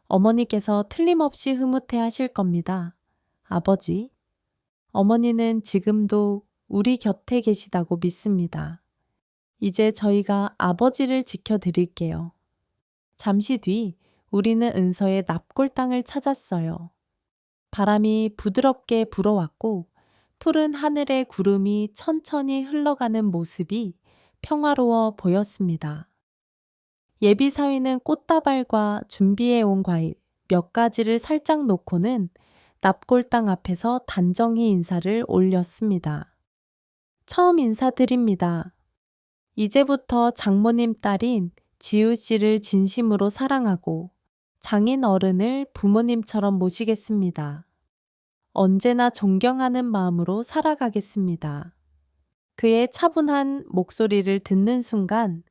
S1: 어머니께서 틀림없이 흐뭇해 하실 겁니다. 아버지, 어머니는 지금도 우리 곁에 계시다고 믿습니다. 이제 저희가 아버지를 지켜드릴게요. 잠시 뒤 우리는 은서의 납골당을 찾았어요. 바람이 부드럽게 불어왔고 푸른 하늘의 구름이 천천히 흘러가는 모습이 평화로워 보였습니다. 예비 사위는 꽃다발과 준비해온 과일 몇 가지를 살짝 놓고는 납골당 앞에서 단정히 인사를 올렸습니다. 처음 인사드립니다. 이제부터 장모님 딸인 지우 씨를 진심으로 사랑하고 장인 어른을 부모님처럼 모시겠습니다. 언제나 존경하는 마음으로 살아가겠습니다. 그의 차분한 목소리를 듣는 순간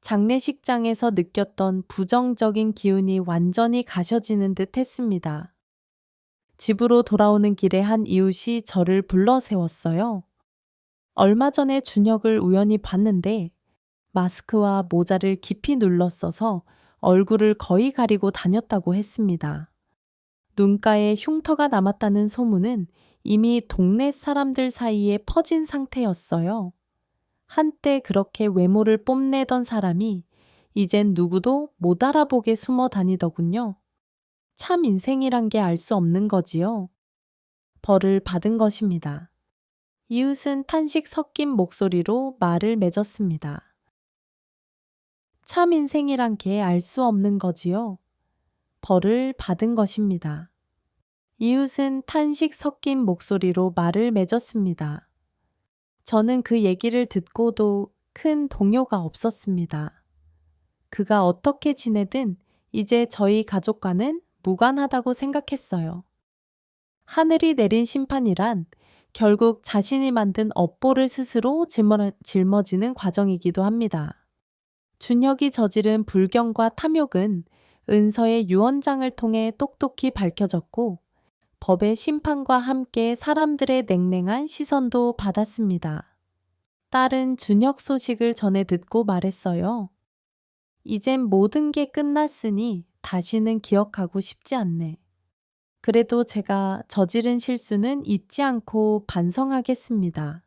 S1: 장례식장에서 느꼈던 부정적인 기운이 완전히 가셔지는 듯 했습니다. 집으로 돌아오는 길에 한 이웃이 저를 불러 세웠어요. 얼마 전에 준혁을 우연히 봤는데 마스크와 모자를 깊이 눌렀어서 얼굴을 거의 가리고 다녔다고 했습니다. 눈가에 흉터가 남았다는 소문은 이미 동네 사람들 사이에 퍼진 상태였어요. 한때 그렇게 외모를 뽐내던 사람이 이젠 누구도 못 알아보게 숨어 다니더군요. 참 인생이란 게 알 수 없는 거지요. 벌을 받은 것입니다. 이웃은 탄식 섞인 목소리로 말을 맺었습니다. 참 인생이란 게 알 수 없는 거지요. 벌을 받은 것입니다. 이웃은 탄식 섞인 목소리로 말을 맺었습니다. 저는 그 얘기를 듣고도 큰 동요가 없었습니다. 그가 어떻게 지내든 이제 저희 가족과는 무관하다고 생각했어요. 하늘이 내린 심판이란 결국 자신이 만든 업보를 스스로 짊어지는 과정이기도 합니다. 준혁이 저지른 불경과 탐욕은 은서의 유언장을 통해 똑똑히 밝혀졌고 법의 심판과 함께 사람들의 냉랭한 시선도 받았습니다. 딸은 준혁 소식을 전해 듣고 말했어요. 이젠 모든 게 끝났으니 다시는 기억하고 싶지 않네. 그래도 제가 저지른 실수는 잊지 않고 반성하겠습니다.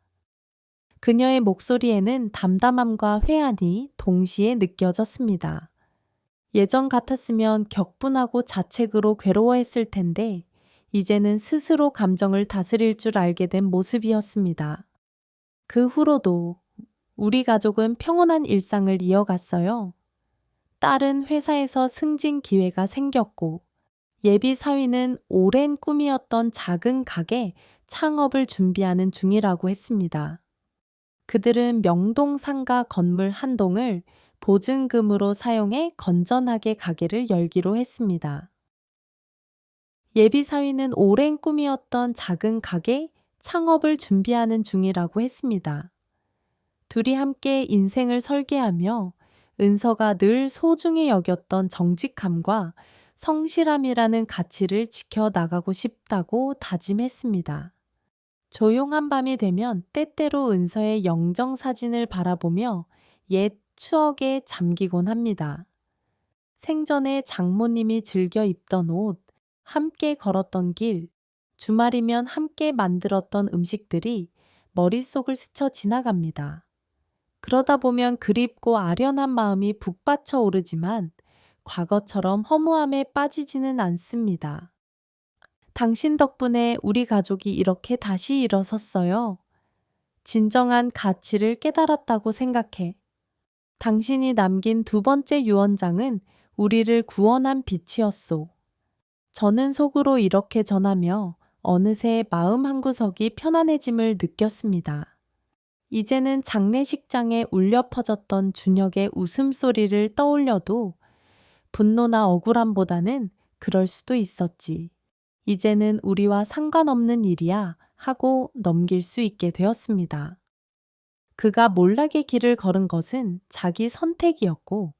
S1: 그녀의 목소리에는 담담함과 회한이 동시에 느껴졌습니다. 예전 같았으면 격분하고 자책으로 괴로워했을 텐데 이제는 스스로 감정을 다스릴 줄 알게 된 모습이었습니다. 그 후로도 우리 가족은 평온한 일상을 이어갔어요. 딸은 회사에서 승진 기회가 생겼고 예비 사위는 오랜 꿈이었던 작은 가게 창업을 준비하는 중이라고 했습니다. 그들은 명동 상가 건물 한 동을 보증금으로 사용해 건전하게 가게를 열기로 했습니다. 예비 사위는 오랜 꿈이었던 작은 가게 창업을 준비하는 중이라고 했습니다. 둘이 함께 인생을 설계하며 은서가 늘 소중히 여겼던 정직함과 성실함이라는 가치를 지켜나가고 싶다고 다짐했습니다. 조용한 밤이 되면 때때로 은서의 영정사진을 바라보며 옛 추억에 잠기곤 합니다. 생전에 장모님이 즐겨 입던 옷, 함께 걸었던 길, 주말이면 함께 만들었던 음식들이 머릿속을 스쳐 지나갑니다. 그러다 보면 그립고 아련한 마음이 북받쳐 오르지만 과거처럼 허무함에 빠지지는 않습니다. 당신 덕분에 우리 가족이 이렇게 다시 일어섰어요. 진정한 가치를 깨달았다고 생각해. 당신이 남긴 두 번째 유언장은 우리를 구원한 빛이었소. 저는 속으로 이렇게 전하며 어느새 마음 한구석이 편안해짐을 느꼈습니다. 이제는 장례식장에 울려 퍼졌던 준혁의 웃음소리를 떠올려도 분노나 억울함보다는 그럴 수도 있었지. 이제는 우리와 상관없는 일이야 하고 넘길 수 있게 되었습니다. 그가 몰락의 길을 걸은 것은 자기 선택이었고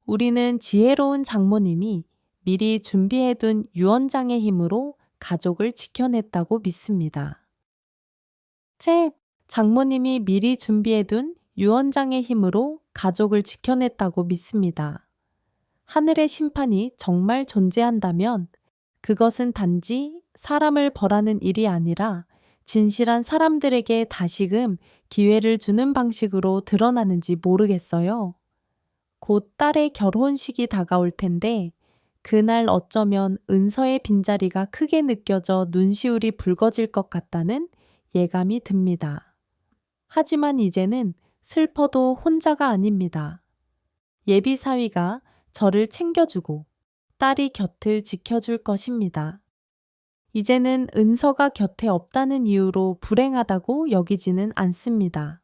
S1: 우리는 지혜로운 장모님이 미리 준비해둔 유언장의 힘으로 가족을 지켜냈다고 믿습니다. 장모님이 미리 준비해둔 유언장의 힘으로 가족을 지켜냈다고 믿습니다. 하늘의 심판이 정말 존재한다면 그것은 단지 사람을 벌하는 일이 아니라 진실한 사람들에게 다시금 기회를 주는 방식으로 드러나는지 모르겠어요. 곧 딸의 결혼식이 다가올 텐데 그날 어쩌면 은서의 빈자리가 크게 느껴져 눈시울이 붉어질 것 같다는 예감이 듭니다. 하지만 이제는 슬퍼도 혼자가 아닙니다. 예비 사위가 저를 챙겨주고 딸이 곁을 지켜줄 것입니다. 이제는 은서가 곁에 없다는 이유로 불행하다고 여기지는 않습니다.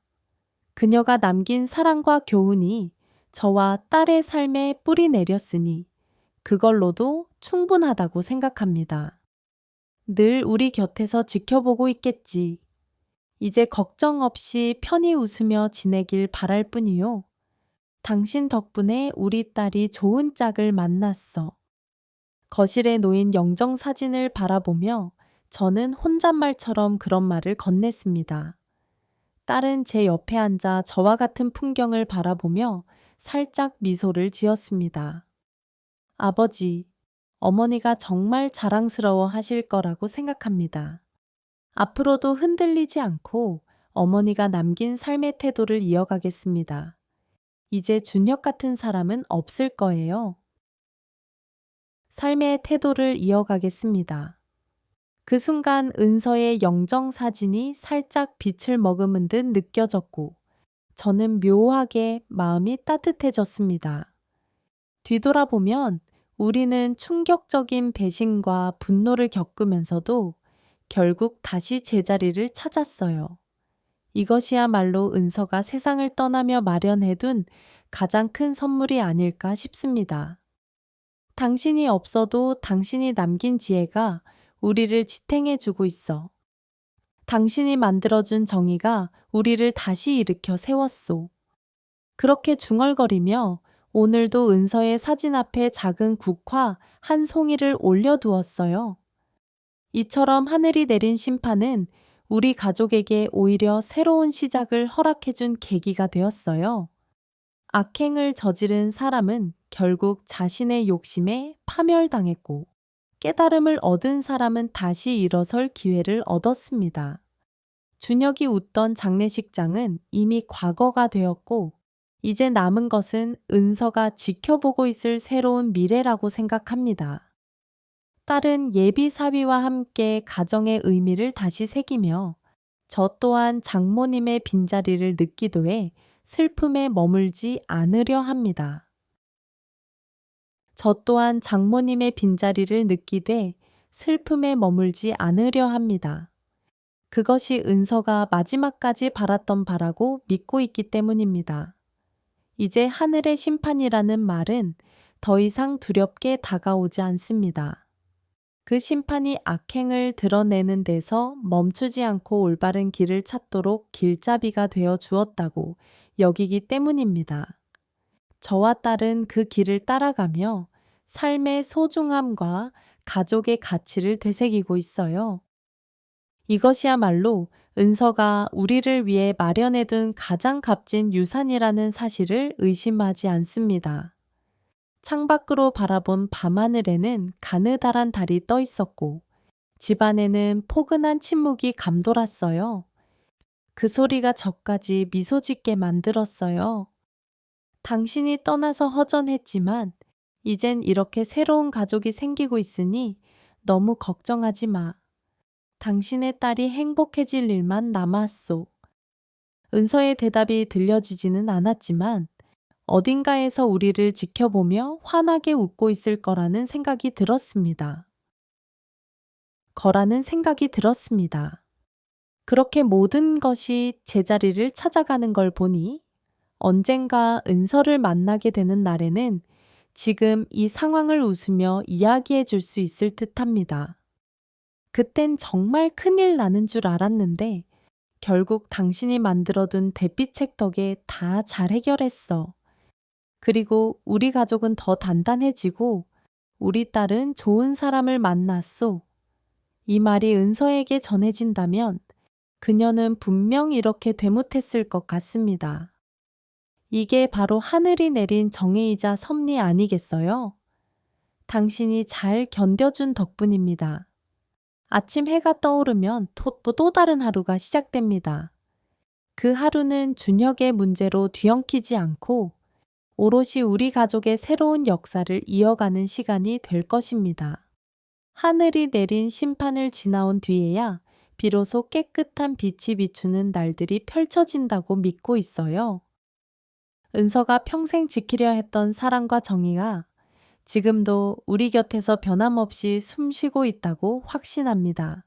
S1: 그녀가 남긴 사랑과 교훈이 저와 딸의 삶에 뿌리 내렸으니 그걸로도 충분하다고 생각합니다. 늘 우리 곁에서 지켜보고 있겠지. 이제 걱정 없이 편히 웃으며 지내길 바랄 뿐이요. 당신 덕분에 우리 딸이 좋은 짝을 만났어. 거실에 놓인 영정사진을 바라보며 저는 혼잣말처럼 그런 말을 건넸습니다. 딸은 제 옆에 앉아 저와 같은 풍경을 바라보며 살짝 미소를 지었습니다. 아버지, 어머니가 정말 자랑스러워 하실 거라고 생각합니다. 앞으로도 흔들리지 않고 어머니가 남긴 삶의 태도를 이어가겠습니다. 이제 준혁 같은 사람은 없을 거예요. 삶의 태도를 이어가겠습니다. 그 순간 은서의 영정사진이 살짝 빛을 머금은 듯 느껴졌고 저는 묘하게 마음이 따뜻해졌습니다. 뒤돌아보면 우리는 충격적인 배신과 분노를 겪으면서도 결국 다시 제자리를 찾았어요. 이것이야말로 은서가 세상을 떠나며 마련해둔 가장 큰 선물이 아닐까 싶습니다. 당신이 없어도 당신이 남긴 지혜가 우리를 지탱해주고 있어. 당신이 만들어준 정의가 우리를 다시 일으켜 세웠소. 그렇게 중얼거리며 오늘도 은서의 사진 앞에 작은 국화 한 송이를 올려두었어요. 이처럼 하늘이 내린 심판은 우리 가족에게 오히려 새로운 시작을 허락해준 계기가 되었어요. 악행을 저지른 사람은 결국 자신의 욕심에 파멸당했고 깨달음을 얻은 사람은 다시 일어설 기회를 얻었습니다. 준혁이 웃던 장례식장은 이미 과거가 되었고 이제 남은 것은 은서가 지켜보고 있을 새로운 미래라고 생각합니다. 딸은 예비 사위와 함께 가정의 의미를 다시 새기며 저 또한 장모님의 빈자리를 느끼도 해 슬픔에 머물지 않으려 합니다. 저 또한 장모님의 빈자리를 느끼되 슬픔에 머물지 않으려 합니다. 그것이 은서가 마지막까지 바랐던 바라고 믿고 있기 때문입니다. 이제 하늘의 심판이라는 말은 더 이상 두렵게 다가오지 않습니다. 그 심판이 악행을 드러내는 데서 멈추지 않고 올바른 길을 찾도록 길잡이가 되어 주었다고 여기기 때문입니다. 저와 딸은 그 길을 따라가며 삶의 소중함과 가족의 가치를 되새기고 있어요. 이것이야말로 은서가 우리를 위해 마련해둔 가장 값진 유산이라는 사실을 의심하지 않습니다. 창밖으로 바라본 밤하늘에는 가느다란 달이 떠 있었고 집안에는 포근한 침묵이 감돌았어요. 그 소리가 저까지 미소 짓게 만들었어요. 당신이 떠나서 허전했지만 이젠 이렇게 새로운 가족이 생기고 있으니 너무 걱정하지 마. 당신의 딸이 행복해질 일만 남았소. 은서의 대답이 들려지지는 않았지만 어딘가에서 우리를 지켜보며 환하게 웃고 있을 거라는 생각이 들었습니다. 그렇게 모든 것이 제자리를 찾아가는 걸 보니 언젠가 은서를 만나게 되는 날에는 지금 이 상황을 웃으며 이야기해 줄 수 있을 듯합니다. 그땐 정말 큰일 나는 줄 알았는데 결국 당신이 만들어둔 대피책 덕에 다 잘 해결했어. 그리고 우리 가족은 더 단단해지고 우리 딸은 좋은 사람을 만났소. 이 말이 은서에게 전해진다면 그녀는 분명 이렇게 되묻했을 것 같습니다. 이게 바로 하늘이 내린 정의이자 섭리 아니겠어요? 당신이 잘 견뎌준 덕분입니다. 아침 해가 떠오르면 또 다른 하루가 시작됩니다. 그 하루는 준혁의 문제로 뒤엉키지 않고 오롯이 우리 가족의 새로운 역사를 이어가는 시간이 될 것입니다. 하늘이 내린 심판을 지나온 뒤에야 비로소 깨끗한 빛이 비추는 날들이 펼쳐진다고 믿고 있어요. 은서가 평생 지키려 했던 사랑과 정의가 지금도 우리 곁에서 변함없이 숨쉬고 있다고 확신합니다.